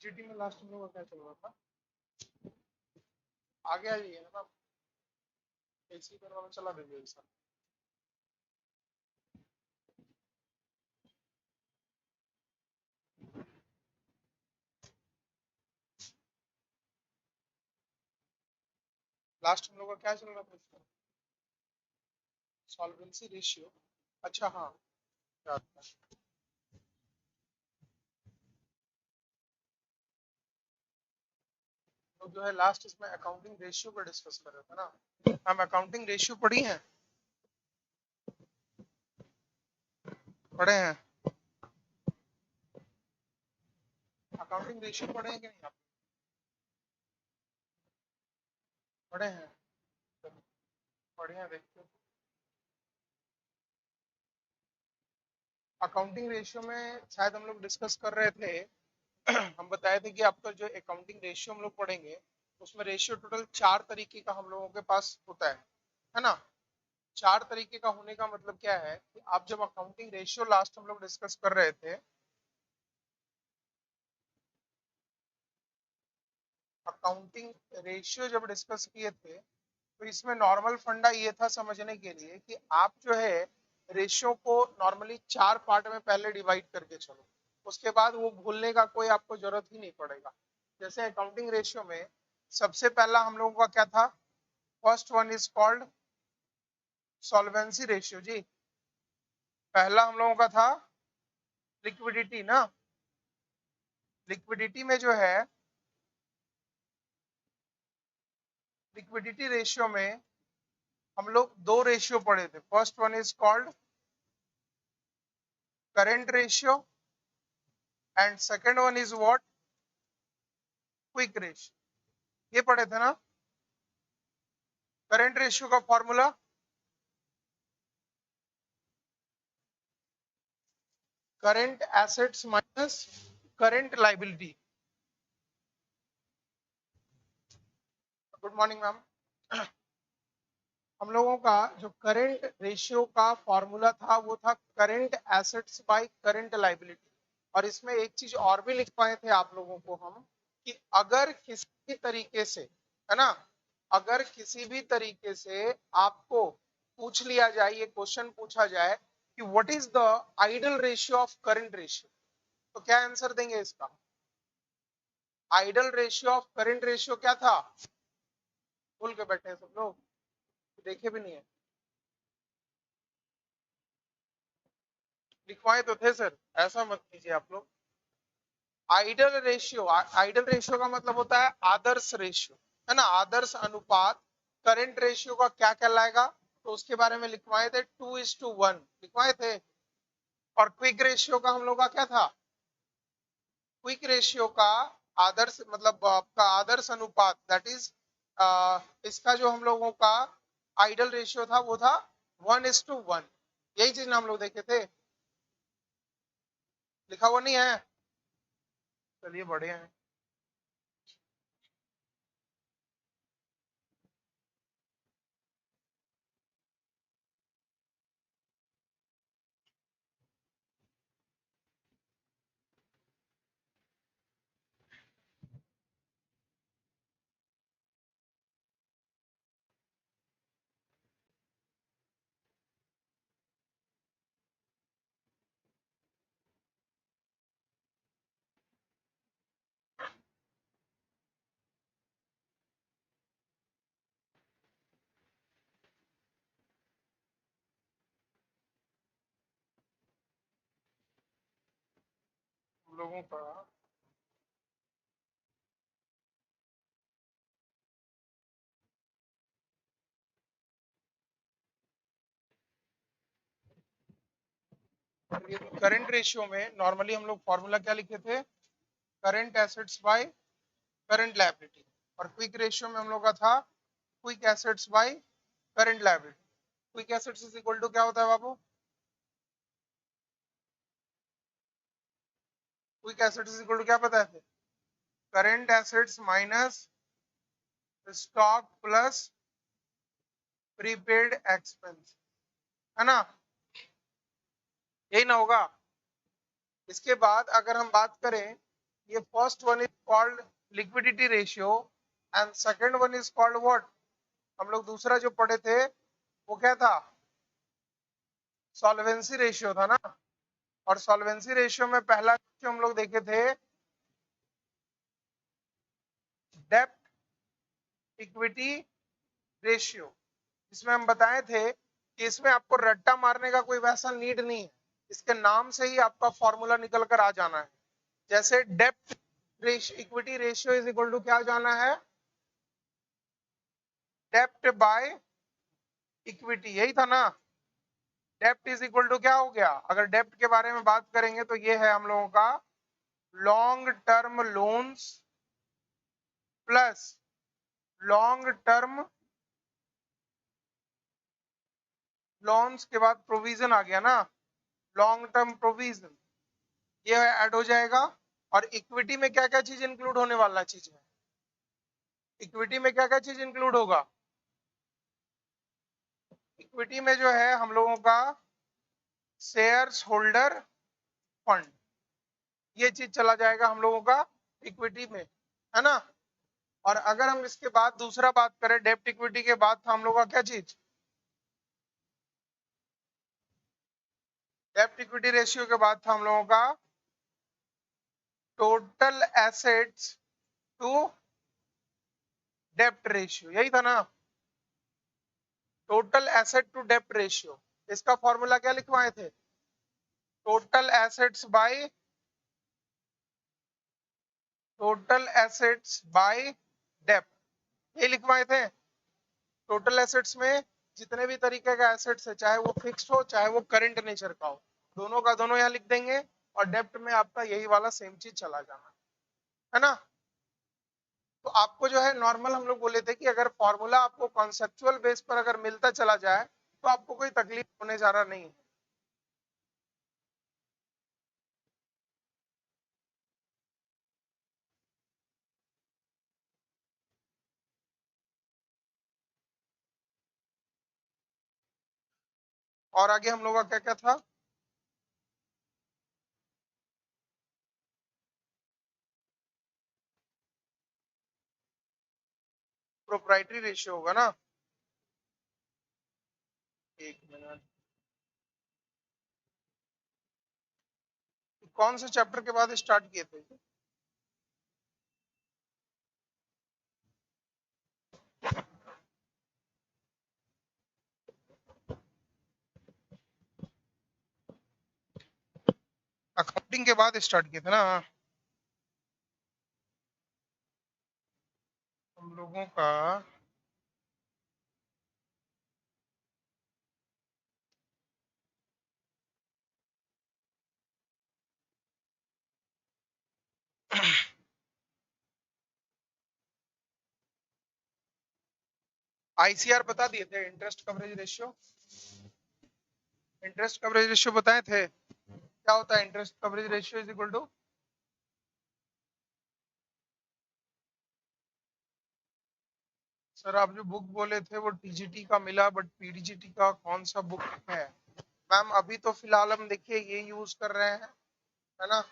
GT में last हम लोग का क्या चल रहा था? आगे आ जाइए ना, ऐसी करवा में चला देंगे ऐसा। लास्ट हम लोग का क्या चल रहा था? Solvency ratio. अच्छा हाँ, याद था। तो जो है लास्ट इसमें अकाउंटिंग रेशियो पर डिस्कस कर रहे थे ना। हम अकाउंटिंग रेशियो पढ़ी हैं, पढ़े हैं। अकाउंटिंग रेशियो पढ़े हैं कि नहीं आप? पढ़े हैं, पढ़े हैं, देखते। अकाउंटिंग रेशियो में शायद हम लोग डिस्कस कर रहे थे। हम बताए थे कि आपका जो अकाउंटिंग रेशियो हम लोग पढ़ेंगे उसमें रेशियो टोटल 4 तरीके का हम लोगों के पास होता है ना। 4 तरीके का होने का मतलब क्या है कि आप जब अकाउंटिंग रेशियो लास्ट हम लोग डिस्कस कर रहे थे, अकाउंटिंग रेशियो जब डिस्कस किए थे तो इसमें नॉर्मल फंडा ये था समझने के लिए कि आप जो है रेशियो को नॉर्मली 4 पार्ट में पहले डिवाइड करके चलो, उसके बाद वो भूलने का कोई आपको जरूरत ही नहीं पड़ेगा। जैसे अकाउंटिंग रेशियो में सबसे पहला हम लोगों का क्या था? First one is called solvency ratio ji. पहला हम लोगों का था लिक्विडिटी ना। लिक्विडिटी में जो है, लिक्विडिटी रेशियो में हम लोग 2 रेशियो पढ़े थे। First one is called current ratio and second one is what? Quick ratio. ये पढ़े थे ना। करंट रेशियो का formula current assets minus current liability. Good morning ma'am. हम लोगों का जो करंट रेशियो का फॉर्मूला था वो था current assets by current liability. और इसमें एक चीज और भी लिख पाए थे आप लोगों को हम, कि अगर किसी भी तरीके से, है ना, अगर किसी भी तरीके से आपको पूछ लिया जाए, ये क्वेश्चन पूछा जाए कि what is the ideal ratio of current ratio, तो क्या आंसर देंगे इसका? Ideal ratio of current ratio क्या था? भूल के बैठे हैं सब लोग, देखे भी नहीं है। लिखवाए तो थे सर, ऐसा मत कीजिए आप लोग। आइडल रेशियो, आइडल रेशियो का मतलब होता है आदर्श रेशियो, है ना, आदर्श अनुपात। करंट रेशियो का क्या कहलाएगा? तो उसके बारे में लिखवाए थे 2:1 लिखवाए थे। और क्विक रेशियो का हम लोग का क्या था? क्विक रेशियो का आदर्श मतलब आपका आदर्श अनुपात, दैट इज इसका जो हम लोगों का आइडल रेशियो था वो था 1:1। यही चीज ना हम लोग देखे थे, लिखा हुआ नहीं है? चलिए बढ़िया है। हम लोगों का करंट रेशियो में नॉर्मली हम लोग फॉर्मूला क्या लिखे थे? Current assets by current liability. और क्विक रेशियो में हम लोग का था quick assets by current liability. Quick assets is equal to क्या होता है बाबू? Quick assets is equal to क्या पता है? Current assets minus stock plus prepaid expense, है ना, यही ना होगा? इसके बाद अगर हम बात करें ये first one is called liquidity ratio and second one is called what, हम लोग दूसरा जो पढ़े थे वो क्या था, सॉल्वेंसी रेशियो था ना। और सॉल्वेंसी रेशियो में पहला जो हम लोग देखे थे डेब्ट इक्विटी रेशियो, इसमें हम बताए थे कि इसमें आपको रट्टा मारने का कोई वैसा नीड नहीं है, इसके नाम से ही आपका फॉर्मूला निकल कर आ जाना है। जैसे डेब्ट equity ratio is equal to क्या जाना है, डेब्ट बाय इक्विटी, यही था ना। डेब्ट इज इक्वल टू क्या हो गया, अगर डेब्ट के बारे में बात करेंगे तो ये है हम लोगों का long term loans plus long term loans के बाद प्रोविजन आ गया ना, लॉन्ग टर्म प्रोविजन, ये ऐड हो जाएगा। और इक्विटी में क्या क्या चीज इंक्लूड होने वाला चीज है, इक्विटी में क्या क्या चीज इंक्लूड होगा, इक्विटी में जो है हम लोगों का शेयर्स होल्डर फंड, ये चीज चला जाएगा हम लोगों का इक्विटी में, है ना। और अगर हम इसके बाद दूसरा बात करें, डेब्ट इक्विटी के बाद था हम लोग का क्या चीज, डेब्ट इक्विटी रेशियो के बाद था हम लोगों का टोटल एसेट्स टू डेब्ट रेशियो, यही था ना, टोटल एसेट टू डेब्ट रेशियो। इसका फॉर्मूला क्या लिखवाए थे, total assets bye total assets bye डेब्ट, ये लिखवाए थे। टोटल एसेट्स में जितने भी तरीके का एसेट्स है, चाहे वो फिक्स्ड हो चाहे वो करंट नेचर का हो, दोनों का दोनों यहाँ लिख देंगे। और डेब्ट में आपका यही वाला सेम चीज चला जाना है ना। तो आपको जो है नॉर्मल हम लोग बोले थे कि अगर फॉर्मूला आपको कॉन्सेप्चुअल बेस पर अगर मिलता चला जाए तो आपको कोई तकलीफ होने जा रहा नहीं है। और आगे हम लोग का क्या क्या था, प्रोप्राइटरी रेशियो होगा ना, एक मिनट, कौन से चैप्टर के बाद स्टार्ट किए थे, अकाउंटिंग के बाद स्टार्ट किए थे ना हम लोगों का। आईसीआर बता दिए थे, interest coverage ratio, interest coverage ratio बताए थे, क्या होता है interest coverage ratio is equal to, sir आप जो बुक बोले थे वो टीजीटी का मिला, बट पीडीजीटी का कौन सा बुक है मैम, अभी तो फिलहाल हम देखिए ये यूज कर रहे हैं, है ना,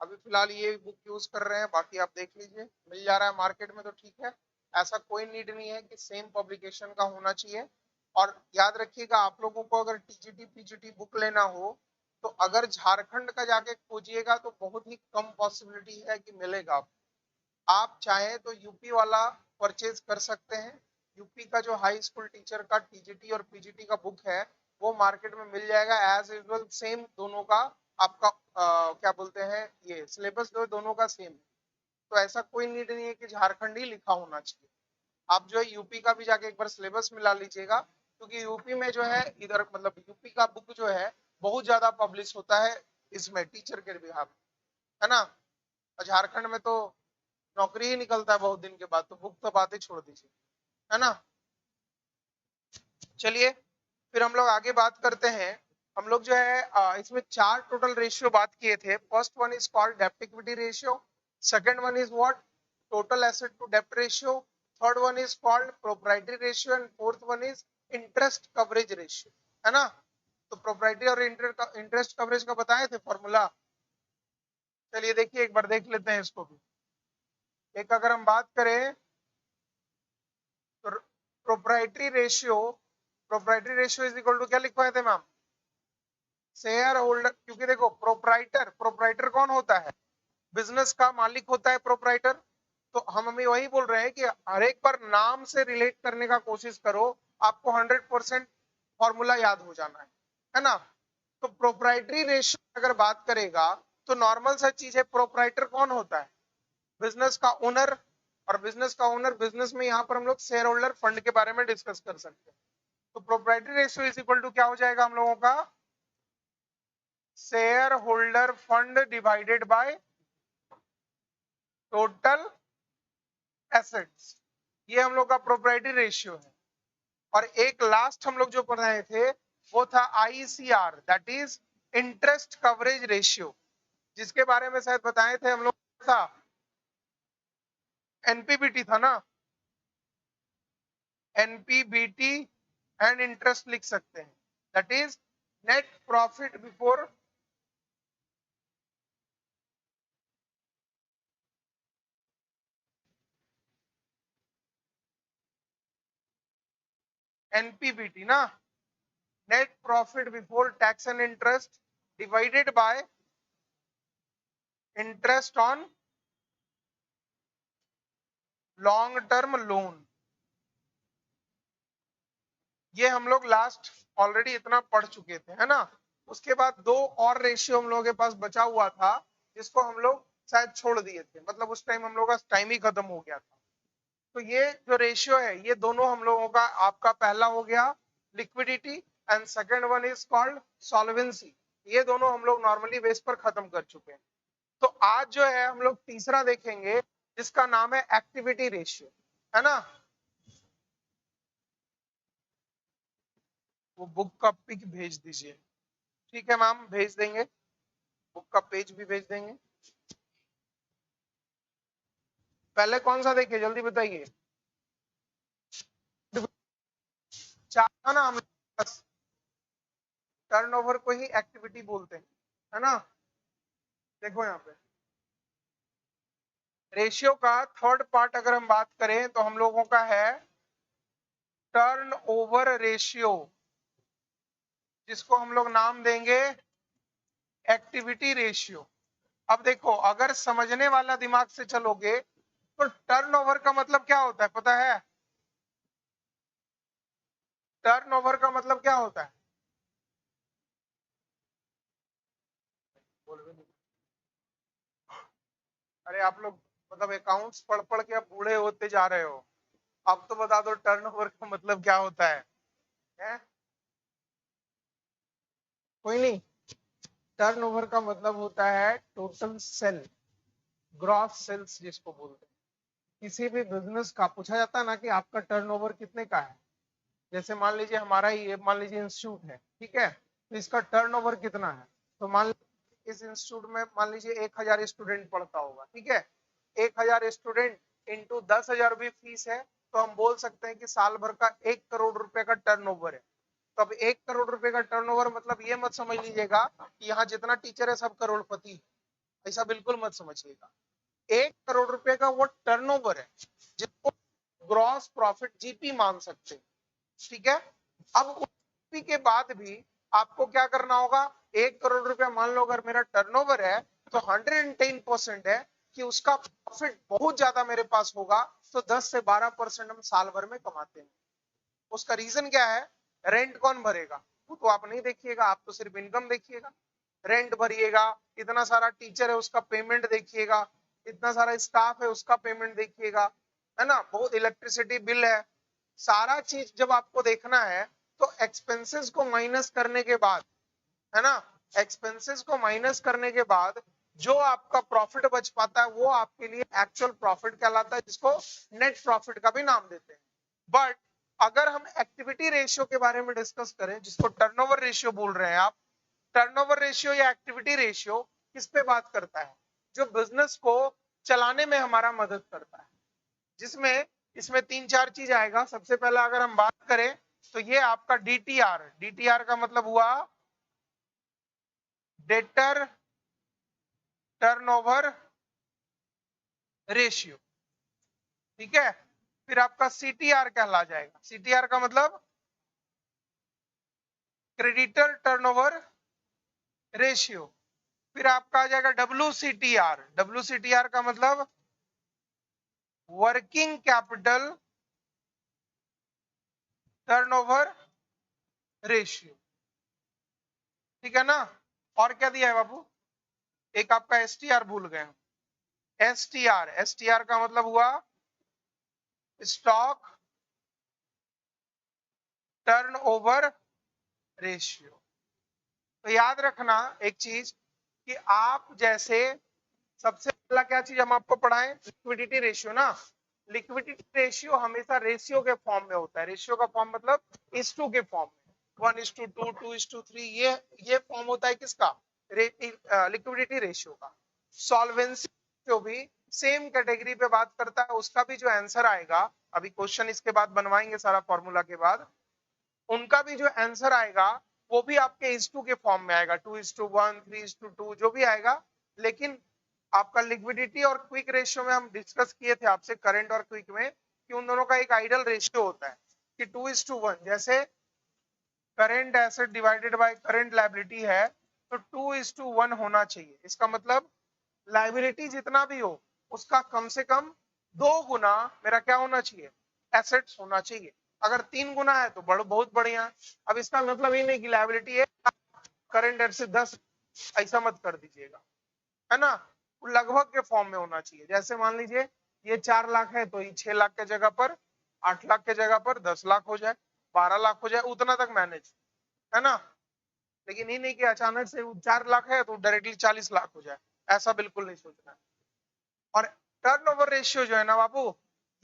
अभी फिलहाल ये बुक यूज कर रहे हैं, बाकी आप देख लीजिए मिल जा रहा है मार्केट में तो ठीक है, ऐसा कोई नीड नहीं है कि सेम पब्लिकेशन का होना चाहिए। और याद रखिएगा आप लोगों को अगर टीजीटी पीजीटी बुक लेना हो तो अगर झारखंड का जाके खोजिएगा तो बहुत ही कम पॉसिबिलिटी है कि मिलेगा। आप चाहें तो यूपी वाला परचेज कर सकते हैं, यूपी का जो हाई स्कूल टीचर का टीजीटी और पीजीटी का बुक है वो मार्केट में मिल जाएगा एज यूजुअल, सेम दोनों का आपका क्या बोलते हैं ये सिलेबस दोनों का सेम है। तो ऐसा कोई नीड नहीं है कि झारखंड ही लिखा होना चाहिए, आप जो है यूपी का भी जाके एक बार सिलेबस मिला लीजिएगा, क्योंकि यूपी में जो है इधर मतलब यूपी का बुक जो है बहुत ज्यादा पब्लिश होता है इसमें टीचर के बिहार, है ना। और झारखंड में तो नौकरी ही निकलता है बहुत दिन के बाद, तो बुक तो बात ही छोड़ दीजिए, है ना। चलिए फिर हम लोग आगे बात करते हैं। हम लोग जो है इसमें चार टोटल रेशियो बात किए थे, फर्स्ट वन इज कॉल्ड डेब्ट equity ratio, second one is what, total asset to डेब्ट ratio, third one is called proprietary ratio and fourth one is interest coverage ratio, है ना। तो प्रोप्राइटरी और इंटरेस्ट कवरेज का बताए थे फॉर्मूला, चलिए देखिए एक बार देख लेते हैं इसको भी। एक अगर हम बात करें तो proprietary ratio is equal to क्या लिखवाए थे मैम? शेयर होल्डर, क्योंकि देखो प्रोप्राइटर कौन होता है? बिजनेस का मालिक होता है प्रोप्राइटर। तो हम हमें वही बोल रहे हैं कि हर एक बार नाम से रिलेट करने का कोशिश करो, आपको 100% फॉर्मूला याद हो जाना है ना? तो प्रोप्राइटरी रेशियो अगर बात करेगा तो नॉर्मल सा चीज है, प्रोप्राइटर कौन होता है? बिजनेस का ओनर। और बिजनेस का ओनर, बिजनेस में यहाँ पर हम लोग शेयर होल्डर फंड के बारे में डिस्कस कर सकते हैं। तो proprietary ratio is equal to क्या हो जाएगा हम लोगों का? Shareholder fund divided by total assets. ये हम लोग का प्रोप्राइटरी रेशियो है। और एक लास्ट हम लोग जो पढ़ रहे थे वो था ICR, that is interest coverage ratio, जिसके बारे में शायद बताए थे हम लोग। था एनपीबीटी था ना, एनपीबीटी एंड इंटरेस्ट लिख सकते हैं, that is net profit before NPBT ना, net profit before tax and interest divided by interest on long term loan. ये हम लोग लास्ट ऑलरेडी इतना पढ़ चुके थे, है ना? उसके बाद दो और रेशियो हम लोगों के पास बचा हुआ था, जिसको हम लोग शायद छोड़ दिए थे, मतलब उस टाइम हम लोग का टाइम ही खत्म हो गया था। तो ये जो रेशियो है, ये दोनों हम लोगों का, आपका पहला हो गया liquidity and second one is called solvency. ये दोनों हम लोग नॉर्मली बेस पर खत्म कर चुके हैं। तो आज जो है हम लोग तीसरा देखेंगे, जिसका नाम है एक्टिविटी रेशियो, है ना? वो बुक का पिक भेज दीजिए। ठीक है मैम, भेज देंगे, बुक का पेज भी भेज देंगे। पहले कौन सा देखे जल्दी बताइए। चार था ना, हम टर्नओवर को ही एक्टिविटी बोलते हैं, है ना? देखो यहाँ पे रेशियो का थर्ड पार्ट अगर हम बात करें तो हम लोगों का है टर्नओवर रेशियो, जिसको हम लोग नाम देंगे एक्टिविटी रेशियो। अब देखो, अगर समझने वाला दिमाग से चलोगे तो टर्नओवर का मतलब क्या होता है पता है? टर्नओवर का मतलब क्या होता है? अरे आप लोग मतलब अकाउंट्स पढ़ पढ़ के अब बूढ़े होते जा रहे हो। अब तो बता दो टर्नओवर का मतलब क्या होता है? कोई नहीं। टर्नओवर का मतलब होता है टोटल सेल, ग्रॉस सेल्स जिसको बोलते हैं। किसी भी बिजनेस का पूछा जाता है ना कि आपका टर्नओवर कितने का है। जैसे मान लीजिए हमारा ही मान लीजिए इंस्टीट्यूट है, ठीक है? तो इसका टर्नओवर कितना है? तो मान लीजिए इस इंस्टीट्यूट में मान लीजिए 1000 स्टूडेंट पढ़ता होगा, ठीक है? 1000 स्टूडेंट इंटू 10,000 भी फीस है, तो हम बोल सकते हैं कि साल भर का 1 करोड़ रुपए का टर्नओवर है। तो अब 1 करोड़ रुपए का टर्नओवर मतलब ये मत समझ लीजिएगा कि यहाँ जितना टीचर है सब करोड़पति है, ऐसा बिल्कुल मत समझिएगा। 1 करोड़ रुपए का वो टर्नओवर है, जिसको ग्रॉस प्रॉफिट जीपी मान सकते हैं, ठीक है? अब जीपी के बाद भी आपको क्या करना होगा? 1 करोड़ रुपया मान लो अगर मेरा टर्नओवर है, तो 110% है कि उसका प्रॉफिट बहुत ज्यादा मेरे पास होगा, तो 10 से 12% हम साल भर में कमाते हैं। उसका रीजन क्या है? रेंट कौन भरेगा? वो तो आप नहीं देखिएगा, आप तो सिर्फ इनकम देखिएगा। रेंट भरिएगा, इतना सारा टीचर है उसका पेमेंट देखिएगा, इतना सारा स्टाफ है उसका पेमेंट देखिएगा, है ना? बहुत इलेक्ट्रिसिटी बिल है। सारा चीज जब आपको देखना है तो एक्सपेंसेस को माइनस करने के बाद, है ना, एक्सपेंसेस को माइनस करने के बाद जो आपका प्रॉफिट बच पाता है वो आपके लिए एक्चुअल प्रॉफिट कहलाता है, जिसको नेट प्रॉफिट का भी नाम देते हैं। बट अगर हम एक्टिविटी रेशियो के बारे में डिस्कस करें, जिसको टर्नओवर रेशियो बोल रहे हैं आप, टर्नओवर रेशियो या एक्टिविटी रेशियो किस पे बात करता है? जो बिजनेस को चलाने में हमारा मदद करता है, जिसमें इसमें 3-4 चीज आएगा। सबसे पहला अगर हम बात करें तो ये आपका डीटीआर, डीटीआर का मतलब हुआ डेटर टर्नओवर रेशियो, ठीक है। फिर आपका सीटीआर कहला जाएगा। सीटीआर का मतलब क्रेडिटर टर्नओवर रेशियो। फिर आपका आ जाएगा WCTR। WCTR का मतलब वर्किंग कैपिटल टर्नओवर रेशियो, ठीक है ना। और क्या दिया है बाबू, एक आपका STR भूल गए। STR का मतलब हुआ स्टॉक टर्नओवर रेशियो। तो याद रखना एक चीज कि आप जैसे सबसे पहला क्या चीज हम आपको पढ़ाएं, लिक्विडिटी रेशियो ना। लिक्विडिटी रेशियो हमेशा रेशियो के फॉर्म में होता है। रेशियो का फॉर्म मतलब इस टू के फॉर्म में, 1:2, 2:3, ये फॉर्म होता है किसका, लिक्विडिटी रेशियो का। सॉल्वेंसी जो भी सेम कैटेगरी पे बात करता है, उसका भी जो आंसर आएगा, अभी क्वेश्चन इसके बाद बनवाएंगे सारा फॉर्मूला के बाद, उनका भी जो आंसर आएगा वो भी आपके इस टू के फॉर्म में आएगा, 2:1, 3:2 जो भी आएगा। लेकिन आपका लिक्विडिटी और क्विक रेशियो में हम डिस्कस किए थे आपसे, करंट और क्विक में, कि उन दोनों का एक आइडियल रेशियो होता है कि 2:1। जैसे current asset divided by current liability है तो 2:1 होना चाहिए। इसका मतलब लायबिलिटी जितना भी हो उसका कम से कम 2 गुना मेरा क्या होना चाहिए, एसेट्स होना चाहिए। अगर 3 गुना है तो बहुत बढ़िया। अब इसका मतलब ये नहीं कि लायबिलिटी है करंट एसेट 10, ऐसा मत कर दीजिएगा, है ना। लगभग के फॉर्म में होना चाहिए। जैसे मान लीजिए ये 4 लाख है तो ये 6 लाख के जगह पर, 8 लाख के जगह पर 10 लाख हो जाए, 12 लाख हो जाए, उतना तक मैनेज, है ना। लेकिन ये नहीं कि अचानक से 4 लाख है तो डायरेक्टली 40 लाख हो जाए, ऐसा बिल्कुल नहीं सोचना है। और टर्नओवर रेशियो जो है ना बाबू,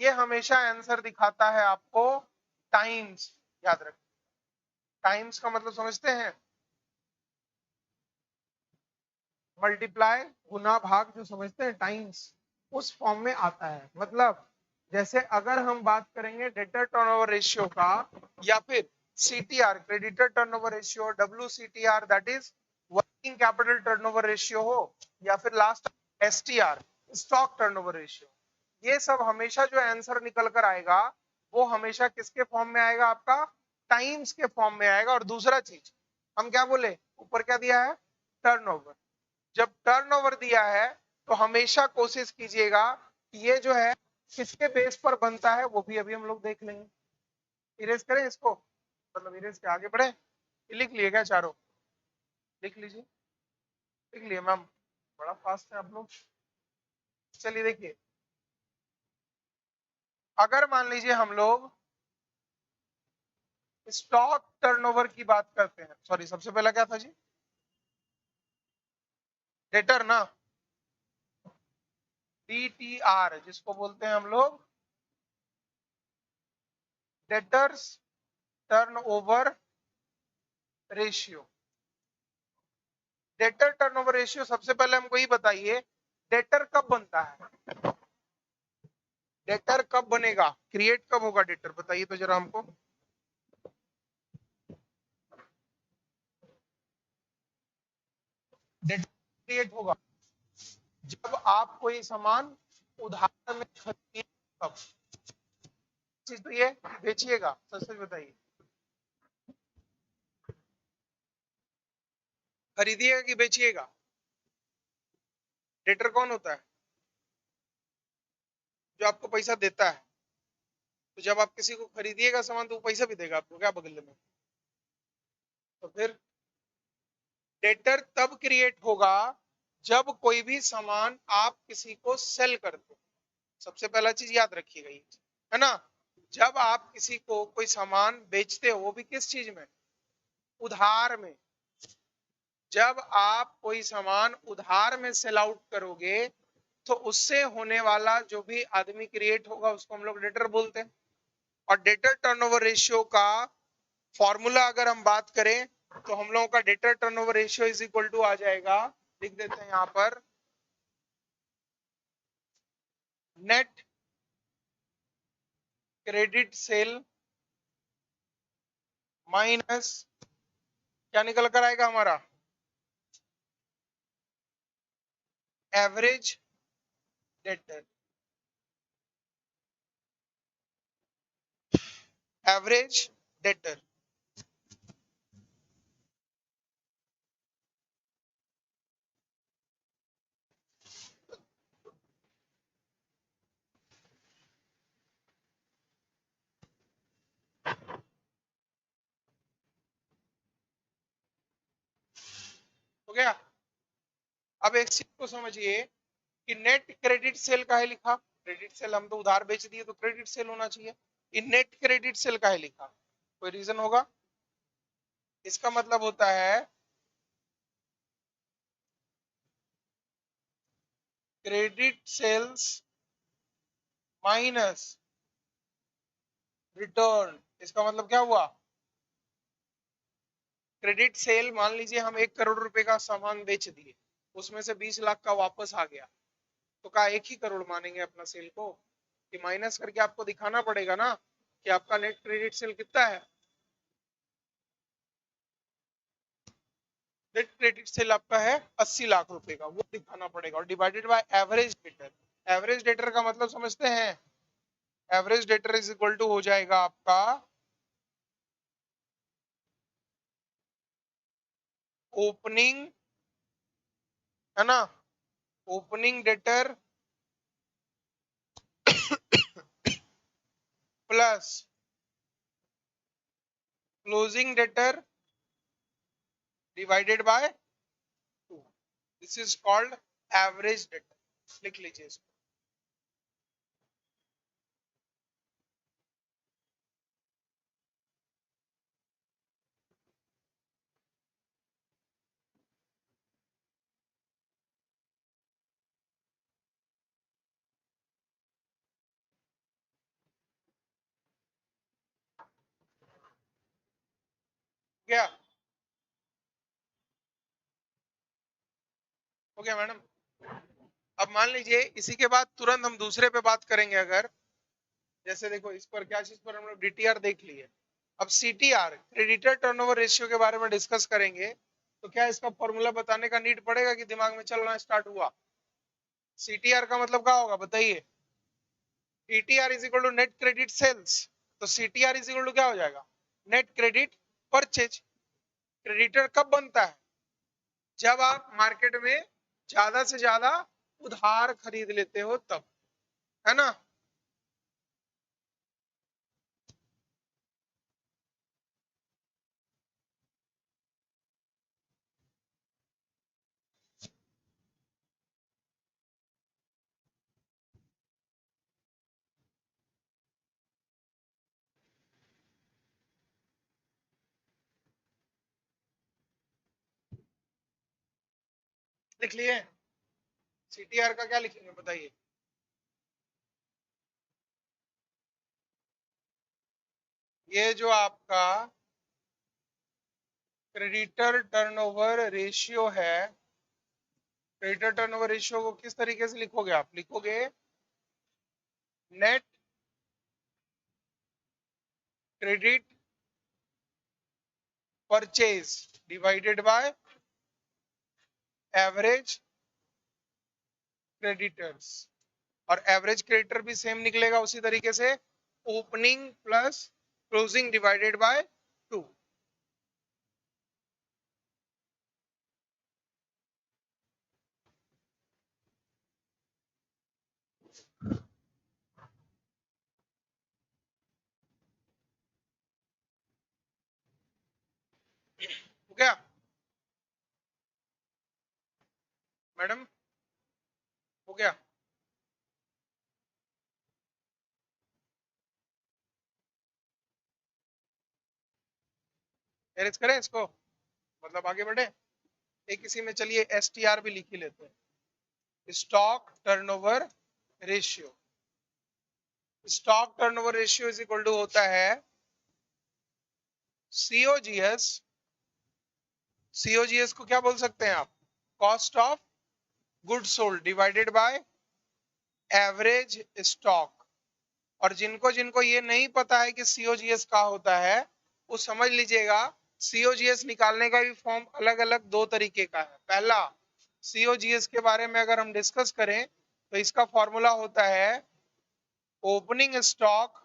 ये हमेशा आंसर दिखाता है आपको टाइम्स। याद रखें, टाइम्स का मतलब समझते हैं, मल्टीप्लाई, गुना, भाग, जो समझते हैं टाइम्स, उस फॉर्म में आता है। मतलब जैसे अगर हम बात करेंगे डेटर टर्नओवर रेशियो का, या फिर CTR creditor turnover ratio, WCTR that is working capital turnover ratio हो, या फिर last STR stock turnover ratio, ये सब हमेशा जो आंसर निकल कर आएगा वो हमेशा किसके फॉर्म में आएगा, आपका टाइम्स के फॉर्म में आएगा। और दूसरा चीज हम क्या बोले, ऊपर क्या दिया है, टर्नओवर। जब टर्नओवर दिया है तो हमेशा कोशिश कीजिएगा कि ये जो है किसके बेस पर बनता है, वो भी अभी हम लोग देख लेंगे। इरेज करें इसको, मतलब इरेज के आगे बढ़े, लिख लिए क्या चारों, लिख लीजिए, लिख लिए मैम, बड़ा फास्ट है आप लोग। चलिए देखिए, अगर मान लीजिए हम लोग स्टॉक टर्नओवर की बात करते हैं, सॉरी सबसे पहला क्या था जी, डेटर ना, DTR जिसको बोलते हैं हम लोग debtors turnover ratio. Debtor turnover ratio सबसे पहले हमको ये बताइए, डेटर कब बनता है, डेटर कब बनेगा, क्रिएट कब होगा डेटर, बताइए तो जरा हमको। डेटर क्रिएट होगा जब आप कोई सामान उधार में खरीदिए, तब चीज तो ये बेचिएगा, सच सच बताइए, खरीदिएगा कि बेचिएगा, डेटर कौन होता है, जो आपको पैसा देता है। तो जब आप किसी को खरीदिएगा सामान तो वो पैसा भी देगा आपको क्या बदले में। तो फिर डेटर तब क्रिएट होगा जब कोई भी सामान आप किसी को सेल करते हो। सबसे पहला चीज याद रखिएगा ये, है ना। जब आप किसी को कोई सामान बेचते हो, वो भी किस चीज में, उधार में। जब आप कोई सामान उधार में सेल आउट करोगे तो उससे होने वाला जो भी आदमी क्रिएट होगा उसको हम लोग डेटर बोलते हैं। और डेटर टर्नओवर रेशियो का फॉर्मूला अगर हम बात करें तो हम लोगों का debtor turnover ratio is equal to आ जाएगा, लिख देते हैं यहां पर, नेट क्रेडिट सेल माइनस, क्या निकल कर आएगा हमारा, एवरेज डेटर, एवरेज डेटर। हो गया। अब एक चीज को समझिए कि नेट क्रेडिट सेल का है लिखा, क्रेडिट सेल हम तो उधार बेच दिए तो क्रेडिट सेल होना चाहिए, इन नेट क्रेडिट सेल का है लिखा, कोई रीजन होगा? इसका मतलब होता है क्रेडिट सेल्स माइनस रिटर्न। इसका मतलब क्या हुआ? क्रेडिट सेल, मान लीजिए हम 1 करोड़ रुपए का सामान बेच दिए, उसमें से 20 लाख का वापस आ गया, तो क्या 1 ही करोड़ मानेंगे अपना सेल को? कि माइनस करके आपको दिखाना पड़ेगा ना कि आपका नेट क्रेडिट सेल कितना है। नेट क्रेडिट सेल आपका है 80 लाख रुपए का, वो दिखाना पड़ेगा, और divided by average debtor. Average debtor का मतलब समझते हैं? Average debtor is equal to हो जाएगा आपका ओपनिंग, है ना, opening debtor plus closing debtor divided by 2। This is called average debtor, लिख लीजिए इसको। क्या हो गया मैडम? अब मान लीजिए इसी के बाद तुरंत हम दूसरे पे बात करेंगे। अगर जैसे देखो इस पर क्या चीज पर हम लोग डीटीआर देख लिए, अब सीटीआर क्रेडिटर टर्नओवर रेशियो के बारे में डिस्कस करेंगे, तो क्या इसका फॉर्मूला बताने का नीड पड़ेगा कि दिमाग में चलना स्टार्ट हुआ? सीटीआर का मतलब क्या होगा बताइए? TTR is equal to net credit sales, तो सीटीआर इज इक्वल टू क्या हो जाएगा? Net credit purchase. क्रेडिटर कब बनता है? जब आप मार्केट में ज्यादा से ज्यादा उधार खरीद लेते हो तब, है ना। लिख लिए? सीटीआर का क्या लिखेंगे बताइए? ये जो आपका क्रेडिटर टर्नओवर रेशियो है, क्रेडिटर टर्नओवर रेशियो को किस तरीके से लिखोगे? आप लिखोगे net credit purchase divided by average creditors, और एवरेज क्रेडिटर भी सेम निकलेगा उसी तरीके से, opening plus closing divided by 2। हो गया मैडम? हो गया? एरेज करें इसको, मतलब आगे बढ़े? एक इसी में चलिए एसटीआर भी लिख ही लेते हैं, stock turnover ratio. Stock turnover ratio is equal to होता है सीओजीएस। सीओजीएस को क्या बोल सकते हैं आप? Cost of good sold divided by average stock. और जिनको जिनको ये नहीं पता है कि सीओजीएस क्या होता है, वो समझ लीजिएगा सीओजीएस निकालने का भी फॉर्म अलग अलग 2 तरीके का है। पहला, सीओजीएस के बारे में अगर हम डिस्कस करें तो इसका फॉर्मूला होता है opening stock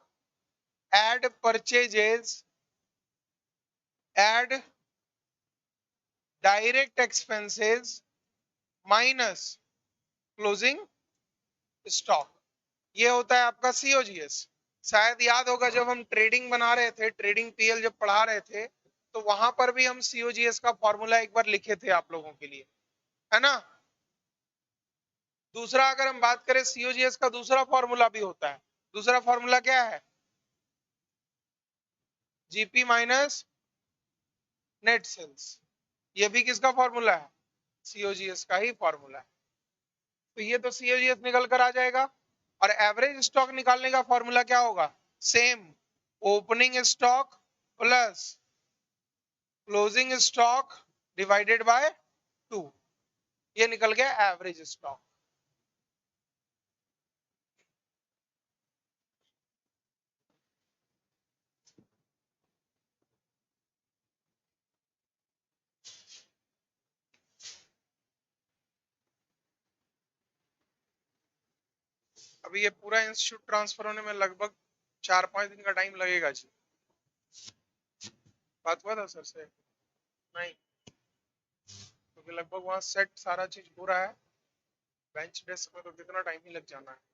add purchases add direct expenses minus closing stock. ये होता है आपका सीओजीएस। शायद याद होगा जब हम ट्रेडिंग बना रहे थे, ट्रेडिंग पीएल जब पढ़ा रहे थे, तो वहां पर भी हम सीओजीएस का फॉर्मूला एक बार लिखे थे आप लोगों के लिए, है ना। दूसरा अगर हम बात करें सीओजीएस का दूसरा फॉर्मूला भी होता है। दूसरा फॉर्मूला क्या है? GP minus net sales. ये भी किसका फॉर्मूला है? सीओजीएस का ही फॉर्मूला है। तो ये तो सीओजीएस निकल कर आ जाएगा। और एवरेज स्टॉक निकालने का फॉर्मूला क्या होगा? Same, opening stock plus closing stock divided by 2। ये निकल गया एवरेज स्टॉक। अभी ये पूरा इंस्टीट्यूट ट्रांसफर होने में लगभग 4-5 दिन का टाइम लगेगा जी। बात हुआ था सर से? नहीं, क्योंकि लगभग वहाँ सेट सारा चीज हो रहा है। बेंच डेस्क में तो कितना टाइम ही लग जाना है।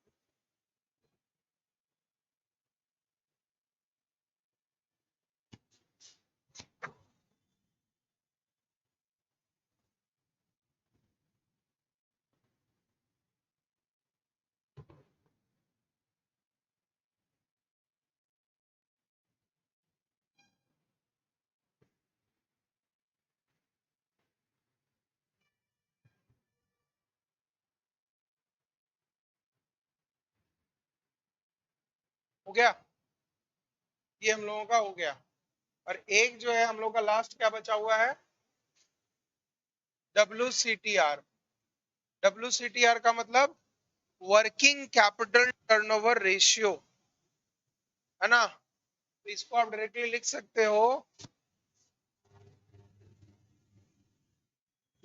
हो गया, ये हम लोगों का हो गया। और एक जो है हम लोग का लास्ट क्या बचा हुआ है? WCTR। WCTR का मतलब वर्किंग कैपिटल टर्नओवर रेशियो, है ना। तो इसको आप डायरेक्टली लिख सकते हो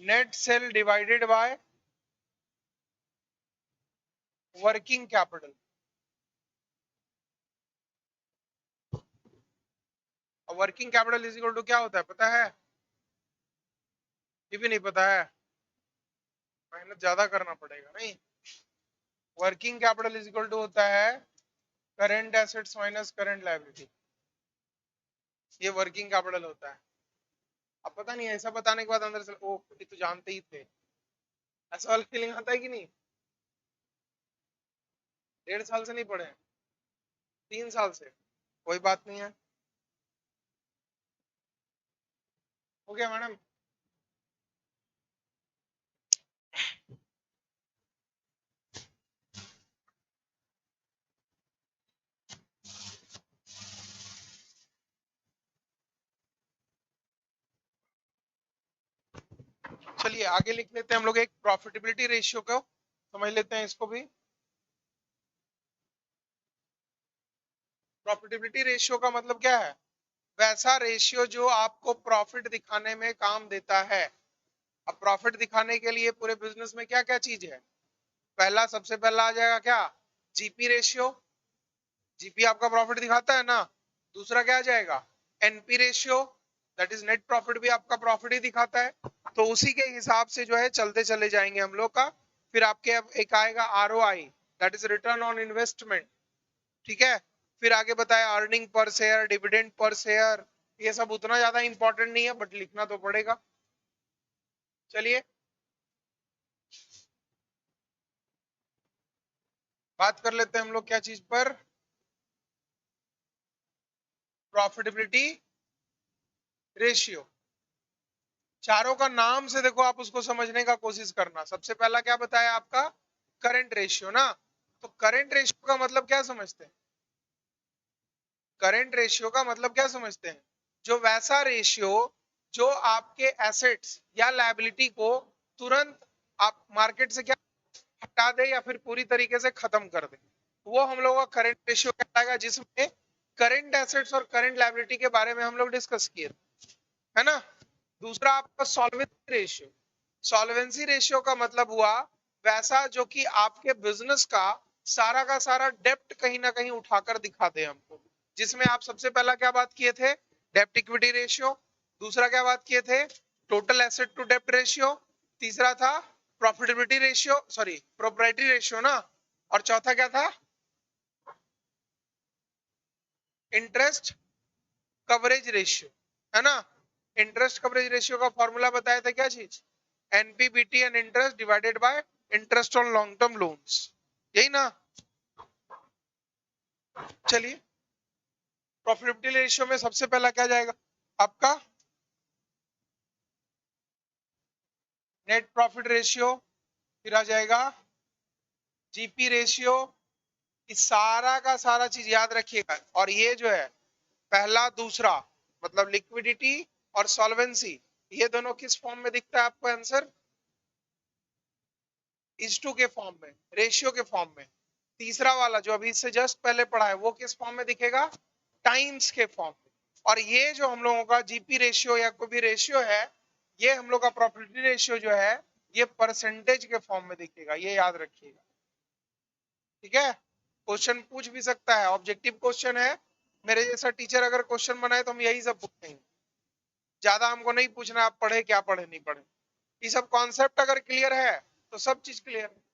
net sale divided by working capital. Working capital is equal to क्या होता है पता है? ये भी नहीं पता है? मेहनत ज्यादा करना पड़ेगा नहीं। Working capital is equal to होता है current assets minus current liability. ये वर्किंग कैपिटल होता है। अब पता नहीं ऐसा बताने के बाद अंदर से ओ ये तो जानते ही थे, ऐसा वाला फीलिंग आता है कि नहीं? 1.5 साल से नहीं पढ़े हैं, 3 साल से। कोई बात नहीं है। हो गया मैडम? चलिए आगे लिख लेते हैं हम लोग एक प्रॉफिटेबिलिटी रेशियो को समझ लेते हैं इसको भी। प्रॉफिटेबिलिटी रेशियो का मतलब क्या है? वैसा रेशियो जो आपको प्रॉफिट दिखाने में काम देता है। अब प्रॉफिट दिखाने के लिए पूरे बिजनेस में क्या क्या चीज है? पहला, सबसे पहला आ जाएगा क्या? GP ratio. जीपी आपका प्रॉफिट दिखाता है ना। दूसरा क्या आ जाएगा? NP ratio, that is net profit, भी आपका प्रॉफिट ही दिखाता है। तो उसी के हिसाब से जो है चलते चले जाएंगे हम लोग का। फिर आपके अब एक आएगा ROI, that is return on investment. ठीक है। फिर आगे बताया earning per share, dividend per share. ये सब उतना ज्यादा इंपॉर्टेंट नहीं है बट लिखना तो पड़ेगा। चलिए बात कर लेते हैं हम लोग क्या चीज पर? Profitability ratio. चारों का नाम से देखो आप उसको समझने का कोशिश करना। सबसे पहला क्या बताया आपका? करंट रेशियो ना। तो करंट रेशियो का मतलब क्या समझते हैं? करंट रेशियो का मतलब क्या समझते हैं? जो वैसा रेशियो जो आपके एसेट्स या लायबिलिटी को तुरंत आप मार्केट से क्या हटा दे या फिर पूरी तरीके से खत्म कर दे, वो हम लोग का करंट रेशियो कहलाएगा, जिसमें करंट एसेट्स और करंट लायबिलिटी के बारे में हम लोग डिस्कस किए, है ना। दूसरा आपका सॉल्वेंसी रेशियो। सॉल्वेंसी रेशियो का मतलब हुआ वैसा जो कि आपके बिजनेस का सारा डेप्ट कहीं ना कहीं उठाकर दिखा दे हमको, जिसमें आप सबसे पहला क्या बात किए थे, डेप्ट इक्विटी रेशियो, दूसरा क्या बात किए थे, टोटल एसेट टू डेप्ट रेशियो, तीसरा था profitability ratio, sorry proprietary ratio ना, और चौथा क्या था, इंटरेस्ट कवरेज रेशियो, है ना। इंटरेस्ट कवरेज रेशियो का फॉर्मूला बताया था क्या चीज, NPBT and interest divided by interest on long term loans, यही ना। चलिए प्रॉफिटेबिलिटी रेशियो में सबसे पहला क्या जाएगा आपका, नेट प्रॉफिट रेशियो, फिर आ जाएगा जीपी रेशियो, इस सारा का सारा चीज याद रखिएगा। और ये जो है पहला दूसरा मतलब लिक्विडिटी और सॉल्वेंसी, ये दोनों किस फॉर्म में दिखता है आपको आंसर, इज टू के फॉर्म में, रेशियो के फॉर्म में। तीसरा वाला जो अभी इससे जस्ट पहले पढ़ा है वो किस फॉर्म में दिखेगा, टाइम्स के फॉर्म में। और ये जो हम लोगों का जीपी रेशियो या कोई भी रेशियो है, ये हम लोग का प्रॉफिटेबिलिटी रेशियो जो है ये परसेंटेज के फॉर्म में दिखेगा, ये याद रखिएगा। ठीक है, क्वेश्चन पूछ भी सकता है, ऑब्जेक्टिव क्वेश्चन है, मेरे जैसा टीचर अगर क्वेश्चन बनाए तो हम यही सब पूछेंगे, ज्यादा हमको नहीं पूछना आप पढ़े क्या पढ़े नहीं पढ़े, ये सब कॉन्सेप्ट अगर क्लियर है तो सब चीज क्लियर है।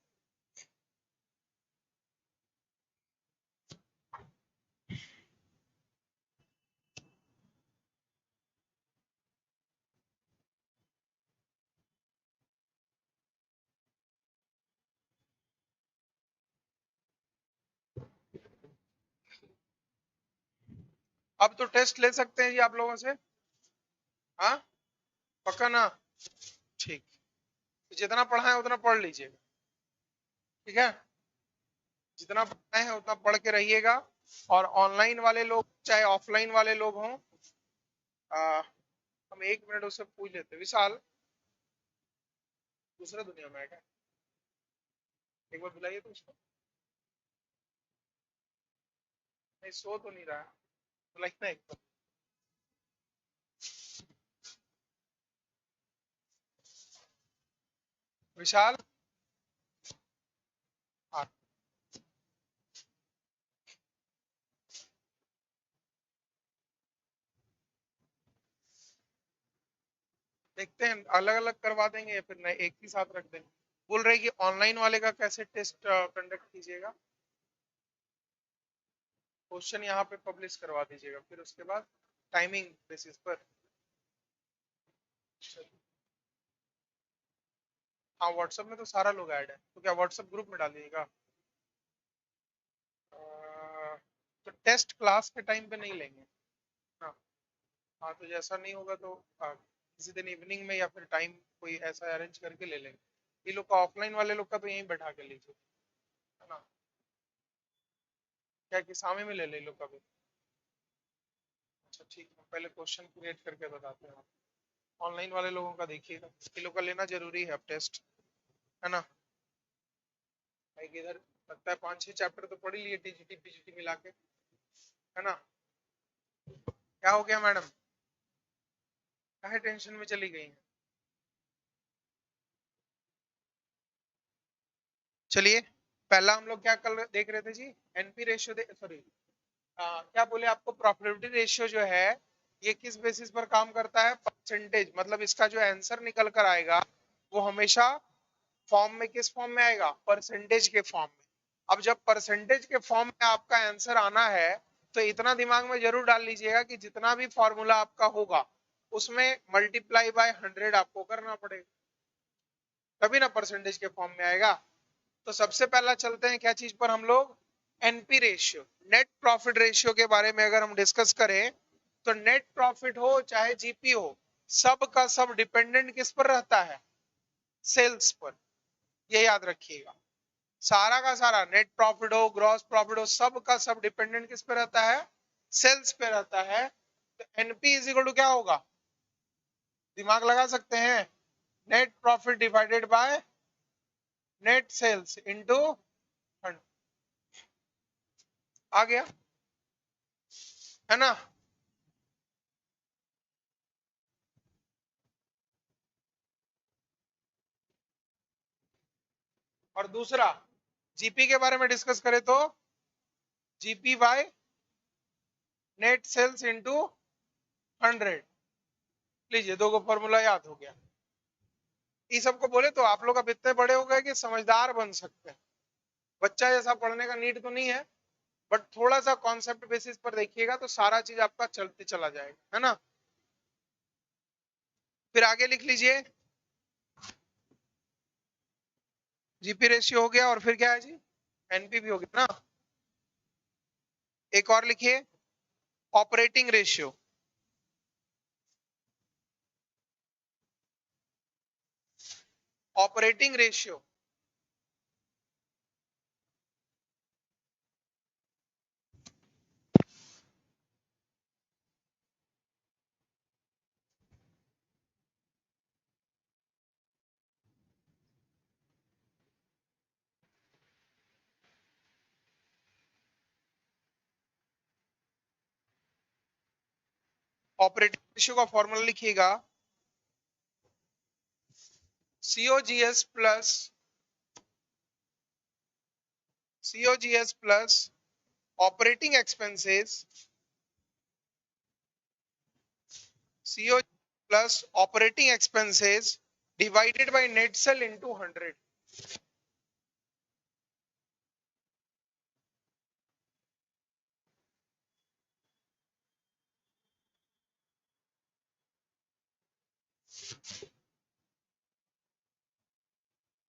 अब तो टेस्ट ले सकते हैं जी आप लोगों से, हाँ पक्का ना, ठीक, जितना पढ़ा है उतना पढ़ लीजिएगा, ठीक है, जितना पढ़ना है उतना पढ़ के रहिएगा। और ऑनलाइन वाले लोग चाहे ऑफलाइन वाले लोग हों, हम 1 मिनट उससे पूछ लेते हैं, विशाल दूसरा दुनिया में है क्या, एक बार बुलाइए तो उसको, नहीं सो तो नहीं रहा है, बुलाइए ना एक बार। विशाल, हाँ देखते हैं अलग अलग करवा देंगे या फिर नहीं एक ही साथ रख देंगे। बोल रहे कि ऑनलाइन वाले का कैसे टेस्ट कंडक्ट कीजिएगा, क्वेश्चन यहाँ पे पब्लिश करवा दीजिएगा, फिर उसके बाद टाइमिंग बेसिस पर, हाँ व्हाट्सएप में तो सारा लोग ऐड है, तो क्या व्हाट्सएप ग्रुप में डालिएगा, तो टेस्ट क्लास के टाइम पे नहीं लेंगे ना, हाँ तो जैसा नहीं होगा तो किसी दिन इवनिंग में या फिर टाइम कोई ऐसा अरेंज करके ले लेंगे। ये लोग का ऑफलाइन वाले लोग का तो यहीं बैठा के लीजिए, है ना, क्या कि सामने में ले ले लोग का भी। अच्छा ठीक है, पहले क्वेश्चन क्रिएट करके बताते हैं, ऑनलाइन वाले लोगों का देखिएगा, ये लोग का लेना जरूरी है अब टेस्ट, है ना। भाई इधर लगता है 5-6 चैप्टर तो पढ़ ही लिए टीजीटी पीजीटी मिला के, है ना। क्या हो गया मैडम, काहे टेंशन में चली गई हैं। चलिए पहला हम लोग क्या कल देख रहे थे जी, एनपी रेशियो, सॉरी क्या बोले आपको, प्रॉफिटेबिलिटी रेशियो जो है ये किस बेसिस पर काम करता है, परसेंटेज, मतलब इसका जो आंसर निकल कर आएगा वो हमेशा फॉर्म में किस फॉर्म में आएगा, परसेंटेज के फॉर्म में। अब जब परसेंटेज के फॉर्म में आपका आंसर आना है तो इतना दिमाग में जरूर डाल लीजिएगा कि जितना भी फॉर्मूला आपका होगा उसमें मल्टीप्लाई बाय 100 आपको करना पड़ेगा, तभी ना परसेंटेज के फॉर्म में आएगा। तो सबसे पहला चलते हैं क्या चीज पर हम लोग, NP ratio, net profit ratio के बारे में अगर हम डिस्कस करें तो नेट प्रॉफिट हो चाहे जीपी हो, सब का सब डिपेंडेंट किस पर रहता है, सेल्स पर, ये याद रखिएगा। सारा का सारा नेट प्रॉफिट हो ग्रॉस प्रॉफिट हो सब का सब डिपेंडेंट किस पे रहता है, सेल्स पे रहता है। तो एनपी इज इक्वल टू क्या होगा, दिमाग लगा सकते हैं, net profit divided by net sales into 100, आ गया, है ना। और दूसरा जीपी के बारे में डिस्कस करें तो GP by net sales into 100। लीजिए, दो को फॉर्मूला याद हो गया। ये सबको बोले तो आप लोग अब इतने बड़े हो गए कि समझदार बन सकते हैं। बच्चा जैसा पढ़ने का नीड तो नहीं है, बट थोड़ा सा कॉन्सेप्ट बेसिस पर देखिएगा तो सारा चीज आपका चलते चला जाएगा, है ना। फिर आगे लिख लीजिए, जीपी रेशियो हो गया और फिर क्या है जी, एनपी भी हो गया ना। एक और लिखिए, operating ratio. Operating ratio operating ratio का फॉर्मूला लिखिएगा, COGS plus operating expenses, CO plus operating expenses divided by net cell into 100।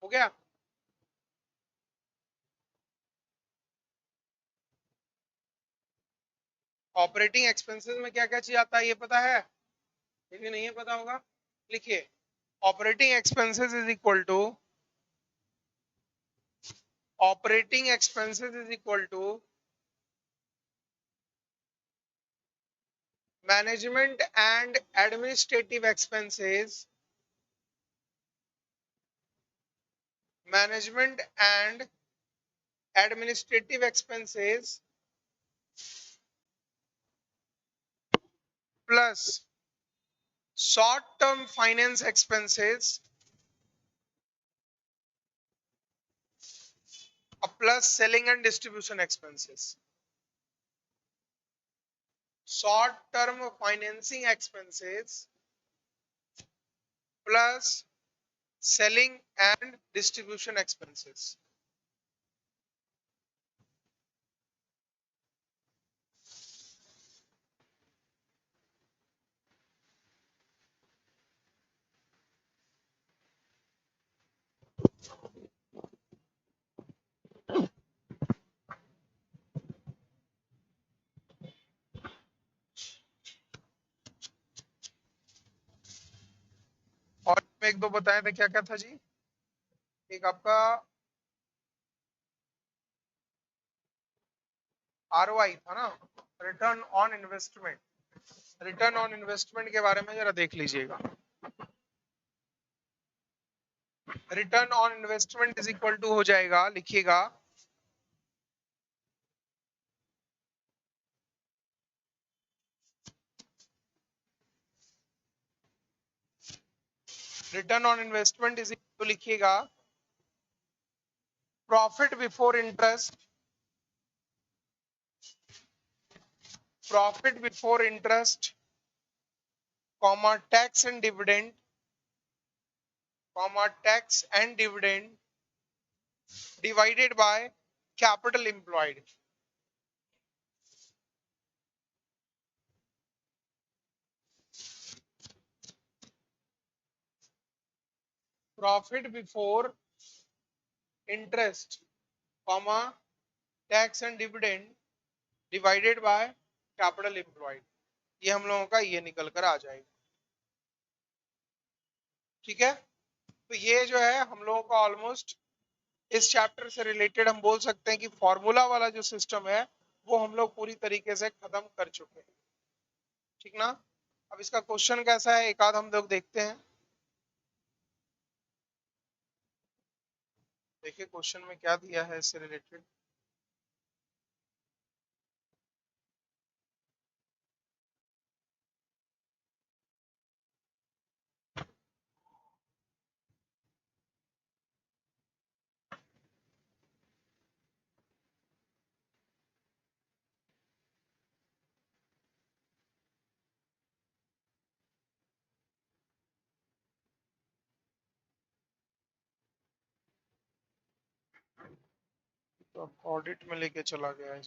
हो गया। ऑपरेटिंग एक्सपेंसेस में क्या क्या चीज आता है ये पता है, यदि नहीं है पता होगा लिखिए, operating expenses is equal to management and administrative expenses, management and administrative expenses plus short term finance expenses plus selling and distribution expenses. Short term financing expenses plus selling and distribution expenses. और एक दो बताए थे, क्या क्या था जी, एक आपका आरओआई था ना, return on investment. Return on investment के बारे में जरा देख लीजिएगा। Return on investment is equal to हो जाएगा, लिखिएगा, return on investment is equal to लिखिएगा, profit before interest, profit before interest comma tax and dividend, comma tax and dividend divided by capital employed. Profit before interest comma tax and dividend divided by capital employed, ये हम लोगों का ये निकल कर आ जाएगा। ठीक है, तो ये जो है हम लोगों का ऑलमोस्ट इस चैप्टर से रिलेटेड हम बोल सकते हैं कि फॉर्मूला वाला जो सिस्टम है वो हम लोग पूरी तरीके से खत्म कर चुके हैं। ठीक ना, अब इसका क्वेश्चन कैसा है एक आध हम लोग देखते हैं। देखिए क्वेश्चन में क्या दिया है इससे रिलेटेड। तो ऑडिट में लेके चला गया है।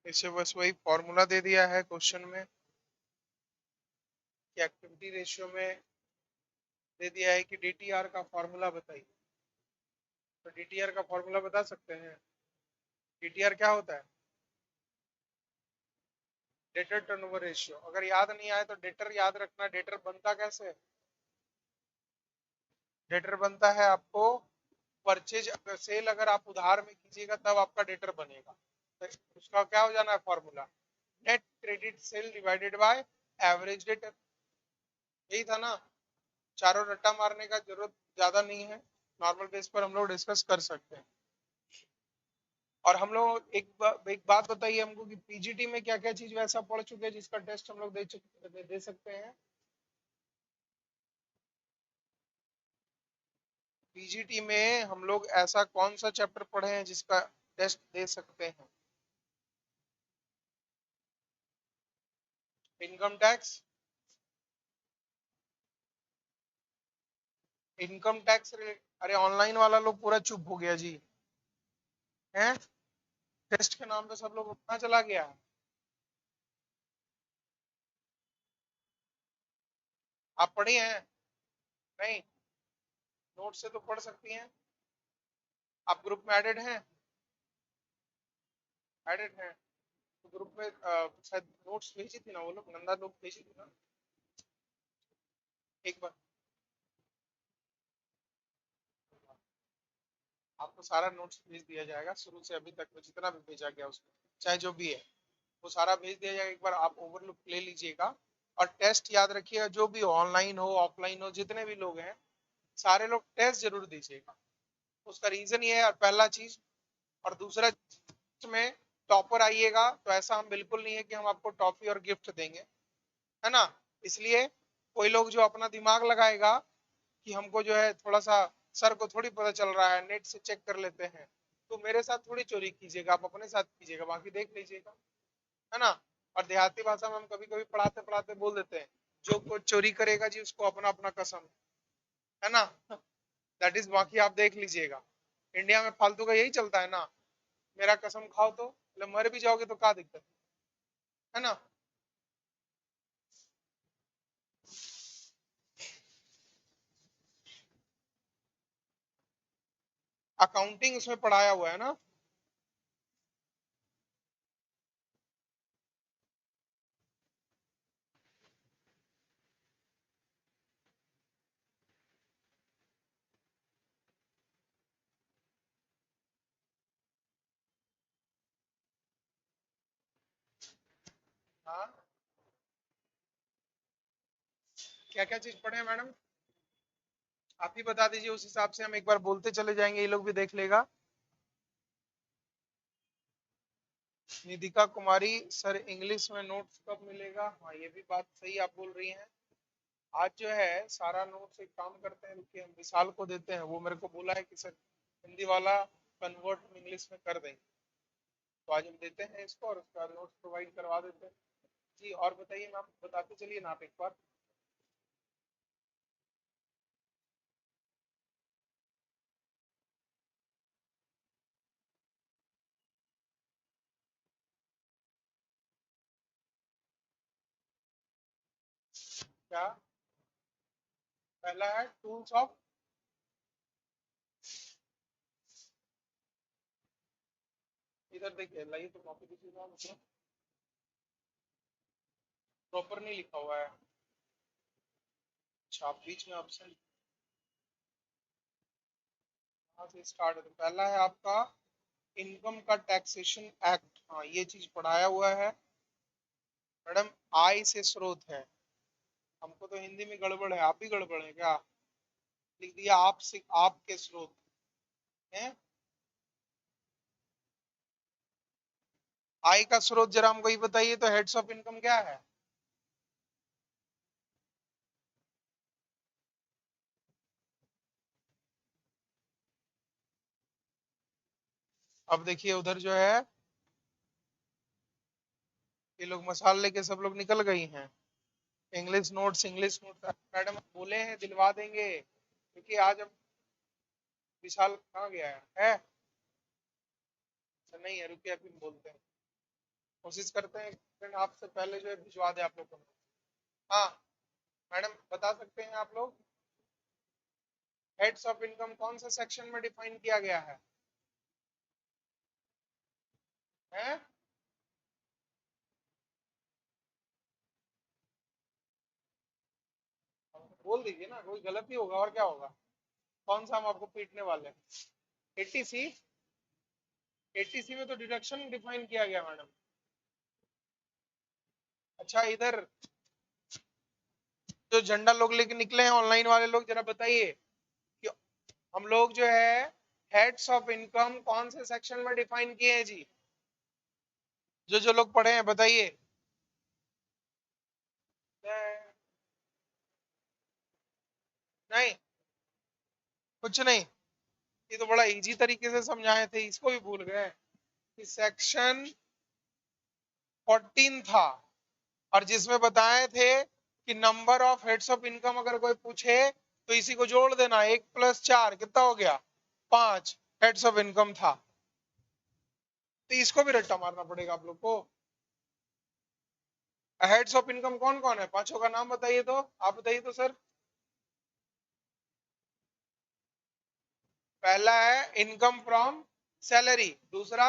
इसे बस वही फॉर्मूला दे दिया है क्वेश्चन में कि एक्टिविटी रेशियो में दे दिया है कि डीटीआर का फॉर्मूला बताइए। तो डीटीआर का फॉर्मूला बता सकते हैं? डीटीआर क्या होता है? Debtor turnover ratio. अगर याद नहीं आए तो डेटर याद रखना। डेटर बनता कैसे है? डेटर बनता है आपको परचेज सेल अगर आप उधार में कीजिएगा तब आपका डेटर बनेगा। तो उसका क्या हो जाना है formula? Net credit sale divided by average debtor. यही था ना? चारों रट्टा मारने का जरूरत ज्यादा नहीं है, नॉर्मल बेस पर हम लोग डिस्कस कर सकते हैं। और हम लोग एक बात बताइए हमको कि पीजीटी में क्या क्या चीज वैसा पढ़ चुके हैं जिसका टेस्ट हम लोग दे सकते हैं? पीजीटी में हम लोग ऐसा कौन सा चैप्टर पढ़े हैं जिसका टेस्ट दे सकते हैं? Income tax. इनकम टैक्स अरे ऑनलाइन वाला लोग पूरा चुप हो गया जी। हैं? टेस्ट के नाम पे सब लोग कहाँ चला गया? आप पढ़ी हैं? नहीं? नोट से तो पढ़ सकती हैं। आप ग्रुप में एडेड हैं? एडेड हैं तो ग्रुप में शायद नोट्स भेजी थी ना वो लोग, नंदा लोग भेजी थी ना एक बार। आपको सारा नोट्स भेज दिया जाएगा शुरू से अभी तक में जितना भी भेजा गया उसमें, चाहे जो भी है वो सारा भेज दिया जाएगा। एक बार आप ओवरलुक ले लीजिएगा। और टेस्ट याद रखिएगा, जो भी ऑनलाइन हो ऑफलाइन हो जितने भी लोग हैं सारे लोग टेस्ट जरूर दीजिएगा। उसका रीजन ये है, और पहला चीज। और दूसरा में टॉपर आइएगा तो ऐसा हम बिल्कुल नहीं है कि हम आपको टॉफी और गिफ्ट देंगे, है ना? इसलिए कोई लोग जो अपना दिमाग लगाएगा कि हमको जो है थोड़ा सा सर को थोड़ी पता चल रहा है, नेट से चेक कर लेते हैं, तो मेरे साथ थोड़ी चोरी कीजिएगा, आप अपने साथ कीजिएगा, बाकी देख लीजिएगा, है ना? और देहाती भाषा में हम कभी कभी पढ़ाते पढ़ाते बोल देते हैं, जो कोई चोरी करेगा जी उसको अपना अपना कसम, है ना? दैट इज, बाकी आप देख लीजिएगा। इंडिया में फालतू का यही चलता है ना, मेरा कसम खाओ तो मतलब मर भी जाओगे तो क्या दिक्कत है ना? अकाउंटिंग उसमें पढ़ाया हुआ है ना? हाँ, क्या क्या चीज पढ़े हैं मैडम? आप ही बता दीजिए, उस हिसाब से हम एक बार बोलते चले जाएंगे, ये लोग भी देख लेगा। निधिका कुमारी सर, इंग्लिश में नोट्स कब मिलेगा? हाँ, ये भी बात सही आप बोल रही हैं। आज जो है सारा नोट्स एक काम करते हैं, रुकिए हम विशाल को देते हैं, वो मेरे को बोला है कि सर हिंदी वाला कन्वर्ट इंग्लिश में कर देंगे, तो आज हम देते हैं इसको और उसका नोट्स प्रोवाइड करवा देते हैं। जी और बताइए मैम, बताते चलिए ना आप एक बार। क्या? पहला है टूल्स ऑफ, इधर देखिए लाइए तो कॉपी दीजिएगा मुझे, प्रॉपर नहीं लिखा हुआ है। अच्छा, आप बीच में ऑप्शन कहाँ से स्टार्ट है? तो पहला है आपका इनकम का टैक्सेशन एक्ट। हाँ, ये चीज पढ़ाया हुआ है मैडम। आय से स्रोत है। हमको तो हिंदी में गड़बड़ है, आप ही गड़बड़ है क्या? लिख दिया आप से, आपके स्रोत हैं। आय का स्रोत जरा हमको ये बताइए, तो हेड्स ऑफ इनकम क्या है? अब देखिए उधर जो है ये लोग मसाल लेके सब लोग निकल गई हैं। इंग्लिश नोट्स मैडम बोले हैं दिलवा देंगे, क्योंकि आज अब विशाल कहाँ गया है? अच्छा नहीं है, रुकिए अभी बोलते हैं, कोशिश करते हैं फ्रेंड आपसे पहले जो है भिजवा दे आप लोग को। हाँ मैडम बता सकते हैं आप लोग हेड्स ऑफ इनकम कौन से सेक्शन में डिफाइन किया गया है? हैं? बोल दीजिए ना, कोई गलती होगा और क्या होगा? कौन सा हम आपको पीटने वाले हैं? 80C, 80C में तो डिडक्शन डिफाइन किया गया मैडम। अच्छा इधर जो झंडा लोग लेके निकले हैं ऑनलाइन वाले लोग, जरा बताइए कि हम लोग जो है हेड्स ऑफ इनकम कौन से सेक्शन में डिफाइन किए हैं जी? जो लोग पढ़े हैं बताइए। नहीं, कुछ नहीं, ये तो बड़ा इजी तरीके से समझाए थे, इसको भी भूल गए कि सेक्शन 14 था, और जिसमें बताए थे कि number of heads of income अगर कोई पूछे तो इसी को जोड़ देना, 1+4 कितना हो गया? 5 हेड्स ऑफ इनकम था। तो इसको भी रट्टा मारना पड़ेगा आप लोग को। हेड्स ऑफ इनकम कौन कौन है? पांचों का नाम बताइए, तो आप बताइए तो सर। पहला है इनकम फ्रॉम सैलरी, दूसरा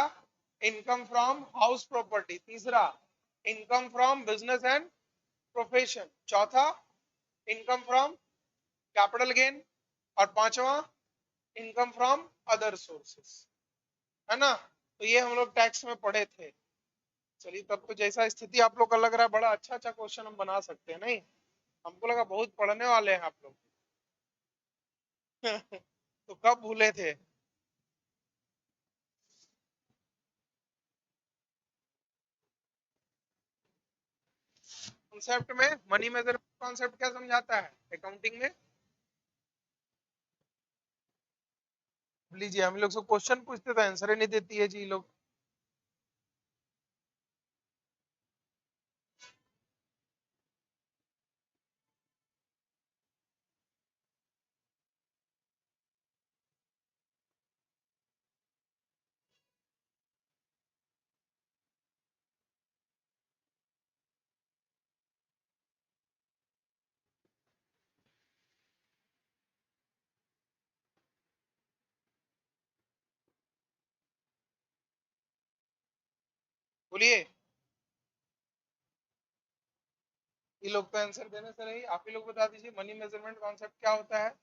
इनकम फ्रॉम हाउस प्रॉपर्टी, तीसरा income from business and profession, चौथा इनकम फ्रॉम कैपिटल गेन, और पांचवा इनकम फ्रॉम अदर सोर्सेस, है ना? तो ये हम लोग टैक्स में पढ़े थे। चलिए तब तो जैसा स्थिति आप लोग का लग रहा है, बड़ा अच्छा अच्छा क्वेश्चन हम बना सकते हैं, नहीं? हमको लगा बहुत पढ़ने वाले हैं आप लोग। तो कब भूले थे? कॉन्सेप्ट में मनी मेजरमेंट कॉन्सेप्ट क्या समझाता है अकाउंटिंग में? लीजिए हम लोग से क्वेश्चन पूछते तो आंसर ही नहीं देती है जी लोग। बोलिए, ये लोग तो आंसर देने से नहीं, आप ही लोग बता दीजिए मनी मेजरमेंट कॉन्सेप्ट क्या होता है?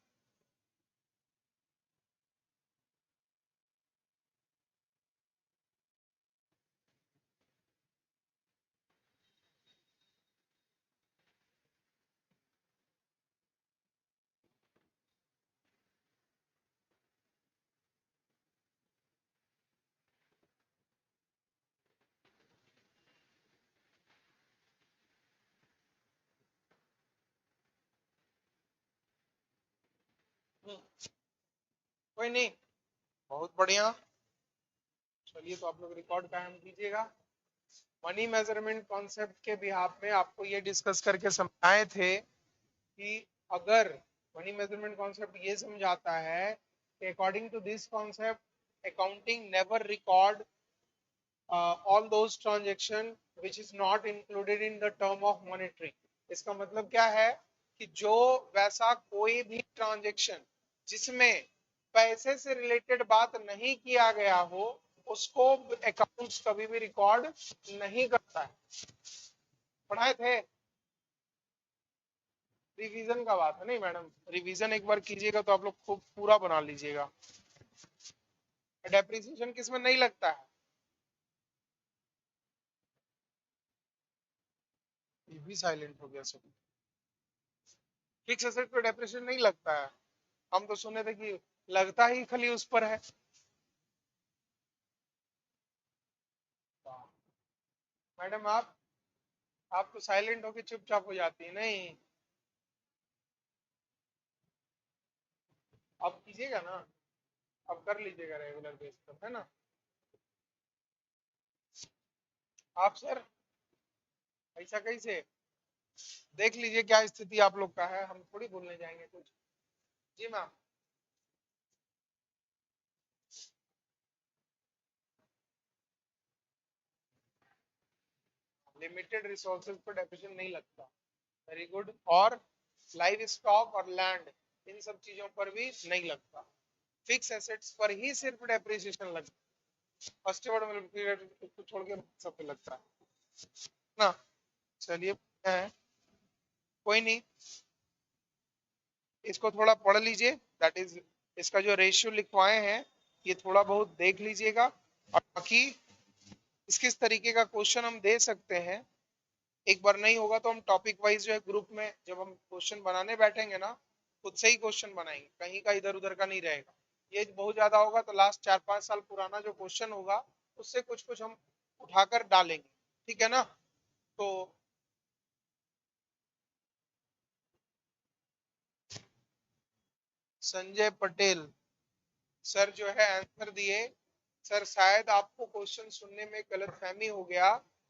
कोई नहीं, बहुत बढ़िया। चलिए तो आप लोग रिकॉर्ड कायम कीजिएगा। मनी मेजरमेंट कॉन्सेप्ट के बिहाफ में आपको ये डिस्कस करके समझाए थे कि अगर मनी मेजरमेंट कॉन्सेप्ट ये समझाता है कि according to this concept accounting never record all those transaction which is not included in the term of monetary। इसका मतलब क्या है कि जो वैसा कोई भी ट्रांजेक्शन जिसमें पैसे से रिलेटेड बात नहीं किया गया हो उसको अकाउंट्स कभी भी रिकॉर्ड नहीं करता है। पढ़ाए थे? रिवीजन का बात है नहीं मैडम, रिवीजन एक बार कीजिएगा तो आप लोग खूब पूरा बना लीजिएगा। डेप्रिसिएशन किसमें नहीं लगता है? ये भी साइलेंट हो गया सब। फिक्स एसेट पे डेप्रिसिएशन नहीं लगता है? हम तो सुने थे कि लगता ही खाली उस पर है। मैडम आप तो साइलेंट होके चुपचाप हो जाती है। नहीं, अब कीजिएगा ना, अब कर लीजिएगा रेगुलर बेस पर, है ना। आप सर ऐसा कैसे, देख लीजिए क्या स्थिति आप लोग का है, हम थोड़ी बोलने जाएंगे कुछ। जी मैम। लिमिटेड रिसोर्सेज पर डेप्रिसिएशन नहीं लगता, वेरी गुड। और लाइव स्टॉक और लैंड, इन सब चीजों पर भी नहीं लगता। फिक्स एसेट्स पर ही सिर्फ डेप्रिसिएशन लगता है, फर्स्ट पीरियड को छोड़ के सब पे लगता है ना। चलिए है, कोई नहीं, इसको थोड़ा पढ़ लीजिए, दैट इज इसका जो रेशियो लिखवाए हैं ये थोड़ा बहुत देख लीजिएगा। और बाकी इस किस तरीके का क्वेश्चन हम दे सकते हैं, एक बार नहीं होगा तो हम टॉपिक वाइज जो है ग्रुप में जब हम क्वेश्चन बनाने बैठेंगे ना, खुद से ही क्वेश्चन बनाएंगे, कहीं का इधर उधर का नहीं रहेगा। ये बहुत ज्यादा होगा तो लास्ट 4-5 साल पुराना जो क्वेश्चन होगा उससे कुछ कुछ हम उठाकर डालेंगे, ठीक है ना। तो संजय पटेल सर जो है आंसर दिए। सर शायद आपको क्वेश्चन सुनने में गलतफहमी हो गया,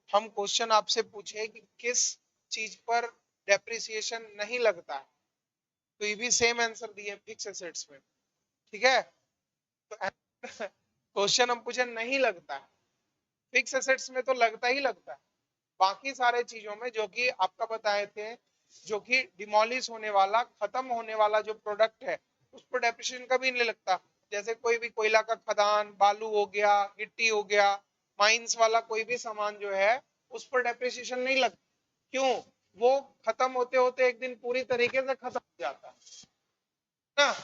हम क्वेश्चन आपसे पूछे कि किस चीज पर डेप्रिसिएशन नहीं लगता है, तो ये भी सेम आंसर दिए फिक्स एसेट्स में, ठीक है। तो क्वेश्चन हम पूछे नहीं लगता है, फिक्स एसेट्स में तो लगता ही लगता है, बाकी सारे चीजों में जो कि आपका बताए थे, जो कि डिमोलिश होने वाला खत्म होने वाला जो प्रोडक्ट है उस पर डेप्रिसिएशन कभी नहीं लगता। जैसे कोई भी कोयला का खदान, बालू हो गया, गिट्टी हो गया, माइंस वाला कोई भी सामान जो है उस पर डेप्रिसिएशन नहीं लगता। क्यों? वो खत्म होते होते एक दिन पूरी तरीके से खत्म हो जाता है ना,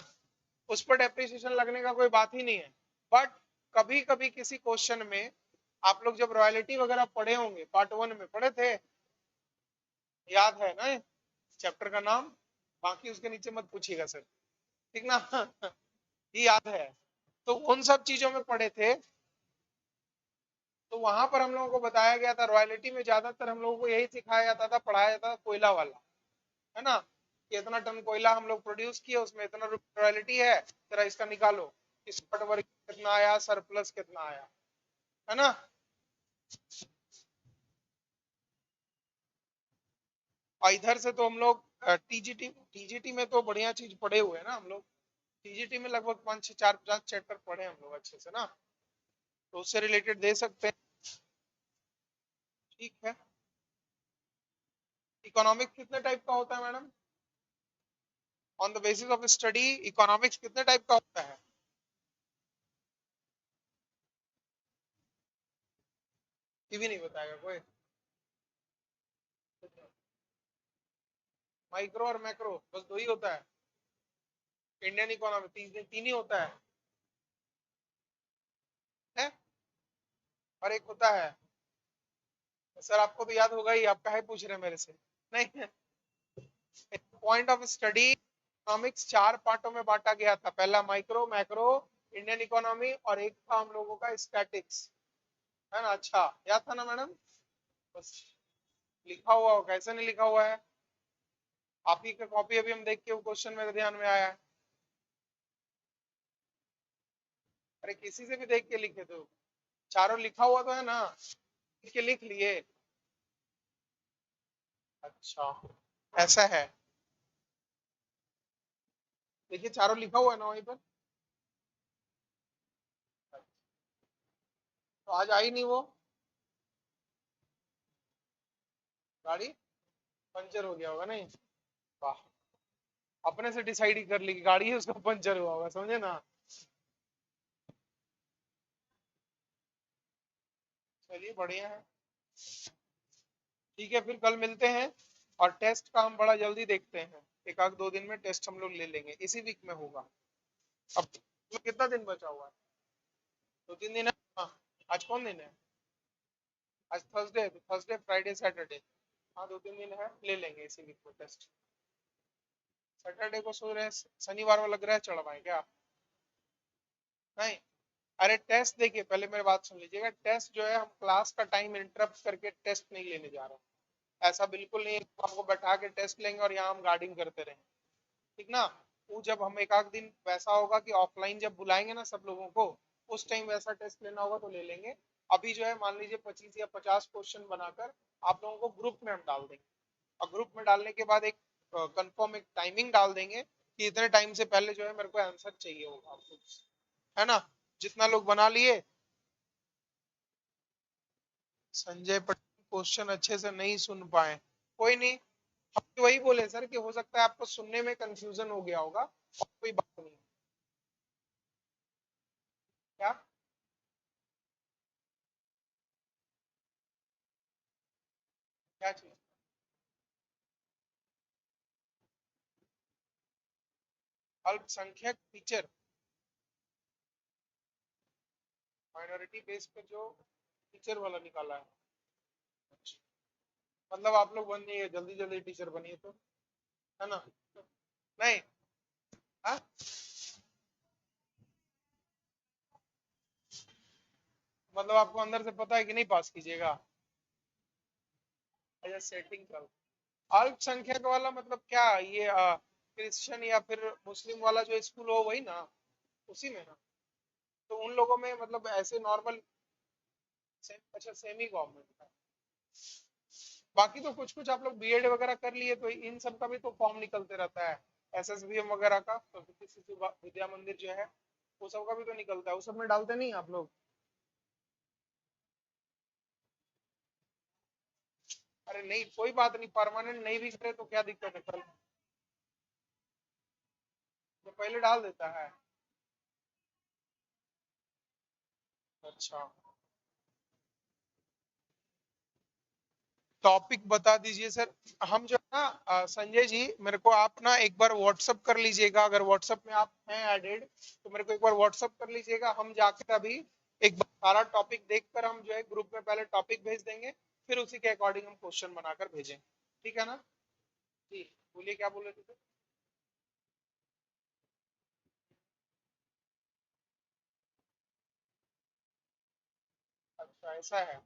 उस पर डेप्रिसिएशन लगने का कोई बात ही नहीं है। बट कभी कभी किसी क्वेश्चन में आप लोग जब रॉयल्टी वगैरह पढ़े होंगे, पार्ट 1 में पढ़े थे, याद है ना चैप्टर का नाम, बाकी उसके नीचे मत पूछिएगा सर, ठीक ना। ये याद है, तो उन सब चीजों में पढ़े थे। तो वहां पर हम लोगों को बताया गया था, रॉयल्टी में ज्यादातर हम लोगों को यही सिखाया जाता था, पढ़ाया जाता था कोयला वाला, है ना, कि इतना टन कोयला हम लोग प्रोड्यूस किए, उसमें इतना रॉयल्टी है, जरा इसका निकालो, इस पार्ट वर्क कितना आया, सरप्लस कितना आया, है ना। और इधर से तो हम लोग टीजीटी टीजीटी में तो बढ़िया चीज पढ़े हुए हैं ना हम लोग, टीजीटी में लगभग 5 6 4 5 चैप्टर पढ़े हम लोग अच्छे से ना, तो उससे रिलेटेड दे सकते हैं, ठीक है। इकोनॉमिक्स कितने टाइप का होता है madam? On the basis of study economics कितने टाइप का होता है? ये भी नहीं बताएगा कोई? माइक्रो और मैक्रो बस दो ही होता है? इंडियन इकोनॉमी तीन ही होता है? और एक होता है, सर आपको तो याद होगा ही, आप काहे पूछ रहे हैं मेरे से? नहीं, पॉइंट ऑफ स्टडी इकोनॉमिक्स 4 पार्टों में बांटा गया था, पहला माइक्रो, मैक्रो, इंडियन इकोनॉमी, और एक था हम लोगों का स्टैटिक्स, है ना। अच्छा याद था ना मैडम? बस लिखा हुआ हो, कैसे नहीं लिखा हुआ है? आप ही का कॉपी अभी हम देख के वो क्वेश्चन मेरे ध्यान में आया है। अरे किसी से भी देख के लिखे तो, चारों लिखा हुआ तो है ना, लिख के लिख लिए। अच्छा ऐसा है, देखिए चारों लिखा हुआ है ना वहीं पर। तो आज आई नहीं वो गाड़ी, पंचर हो गया होगा नहीं? वाह, अपने से डिसाइड ही कर ली कि गाड़ी है उसका पंचर हुआ होगा, समझे ना। चलिए बढ़िया है, ठीक है फिर कल मिलते हैं। और टेस्ट का हम बड़ा जल्दी देखते हैं, एक आध 2 दिन में टेस्ट हम लोग ले लेंगे, इसी वीक में होगा। अब कितना दिन बचा हुआ है? 2-3 दिन है। हाँ, आज कौन दिन है? आज थर्सडे, तो थर्सडे फ्राइडे सैटरडे, हाँ 2-3 दिन है, ले लेंगे इसी वीक में टेस्ट। सैटरडे को सोच रहे हैं शनिवार वाला ग्रह चढ़वाएं क्या? नहीं, अरे टेस्ट देखिए, पहले मेरी बात सुन लीजिएगा। टेस्ट जो है, हम क्लास का टाइम इंटरप्ट करके टेस्ट नहीं लेने जा रहे हैं। ऐसा बिल्कुल नहीं है कि आपको बैठा के टेस्ट लेंगे और यहाँ हम गार्डिंग करते रहें, ठीक ना। वो जब हम एक आध दिन वैसा होगा कि ऑफलाइन जब बुलाएंगे ना सब लोगों को, उस टाइम वैसा टेस्ट लेना होगा तो ले लेंगे। अभी जो है मान लीजिए 25 या 50 क्वेश्चन बनाकर आप लोगों को ग्रुप में हम डाल देंगे, और ग्रुप में डालने के बाद एक कंफर्म एक टाइमिंग डाल देंगे कि इतने टाइम से पहले जो है मेरे को आंसर चाहिए होगा आपको, है ना। जितना लोग बना लिए। संजय पटेल क्वेश्चन अच्छे से नहीं सुन पाए, कोई नहीं। हम तो वही बोले सर कि हो सकता है आपको सुनने में कंफ्यूजन हो गया होगा, और कोई बात नहीं। क्या? क्या चीज? अल्पसंख्यक टीचर, माइनॉरिटी बेस पे जो टीचर वाला निकाला है। अच्छा, मतलब आप लोग बन जाइए जल्दी जल्दी टीचर बनिए तो, है ना। नहीं। हाँ, मतलब आपको अंदर से पता है कि नहीं पास कीजिएगा। अच्छा, सेटिंग कर। अल्पसंख्यक वाला मतलब क्या ये क्रिश्चियन या फिर मुस्लिम वाला जो स्कूल हो वही ना, उसी में ना। तो उन लोगों में मतलब ऐसे नॉर्मल अच्छा सेमी गवर्नमेंट का। बाकी तो कुछ कुछ आप लोग बीएड वगैरह कर लिए तो इन सब का भी तो फॉर्म निकलते रहता है, एसएसबीएम वगैरह का, सरस्वती शिशु विद्या मंदिर जो है, वो सब का भी तो निकलता है, वो सब में डालते नहीं आप लोग। अरे नहीं कोई बात नहीं, परमानेंट नहीं भी करे तो क्या दिक्कत है, कल तो पहले डाल देता है। अच्छा, टॉपिक बता दीजिए सर। हम जो है ना संजय जी, मेरे को आप ना एक बार व्हाट्सअप कर लीजिएगा, अगर व्हाट्सअप में आप हैं एडेड तो मेरे को एक बार व्हाट्सअप कर लीजिएगा। हम जाकर अभी एक बार सारा टॉपिक देखकर हम जो है ग्रुप में पहले टॉपिक भेज देंगे, फिर उसी के अकॉर्डिंग हम क्वेश्चन बनाकर भेजेंगे, ठीक है ना। जी, बोलिए क्या बोल रहे थे सर? अच्छा ऐसा है,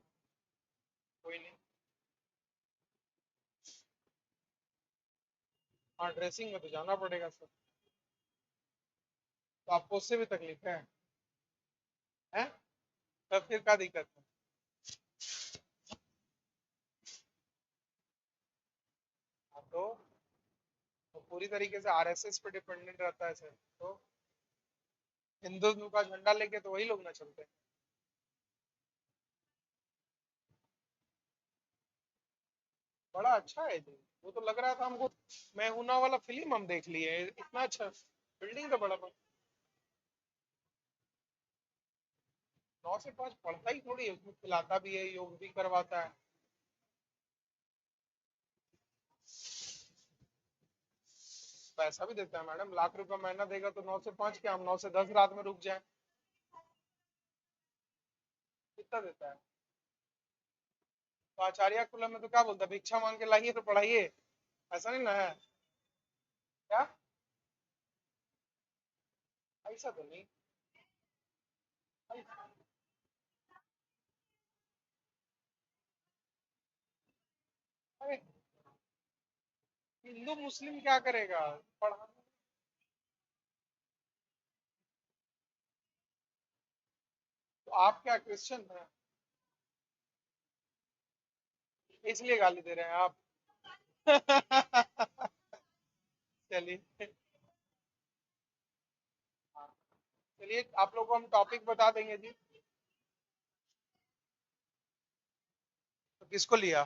कोई नहीं। हाँ, ड्रेसिंग में तो जाना पड़ेगा सर। तो आपको उससे भी तकलीफ है? तब फिर क्या दिक्कत है? हाँ, तो पूरी तरीके से आरएसएस पे डिपेंडेंट रहता है सर, तो हिंदुत्व का झंडा लेके तो वही लोग ना चलते हैं। बड़ा अच्छा है जी। वो तो लग रहा था हमको, मैं हूं ना वाला फिल्म हम देख लिए, इतना अच्छा बिल्डिंग तो बड़ा बड़ा। 9 से 5 पढ़ता ही थोड़ी है, उसमें खिलाता भी है, योग भी करवाता है। पैसा भी देता है मैडम, लाख रुपए महीना देगा तो 9 से 5 क्या, हम 9 से 10 रात में रुक जाए। कितना देता है? तो आचार्य कुलम में तो क्या बोलता है, भिक्षा मांग के लाइए तो पढ़ाइए, ऐसा नहीं ना है? क्या? ऐसा तो नहीं। अरे हिंदू मुस्लिम क्या करेगा, पढ़ा। तो आप क्या क्रिश्चियन हैं, इसलिए गाली दे रहे हैं आप? चलिए। हाँ, चलिए आप लोग को हम टॉपिक बता देंगे जी। तो किसको लिया?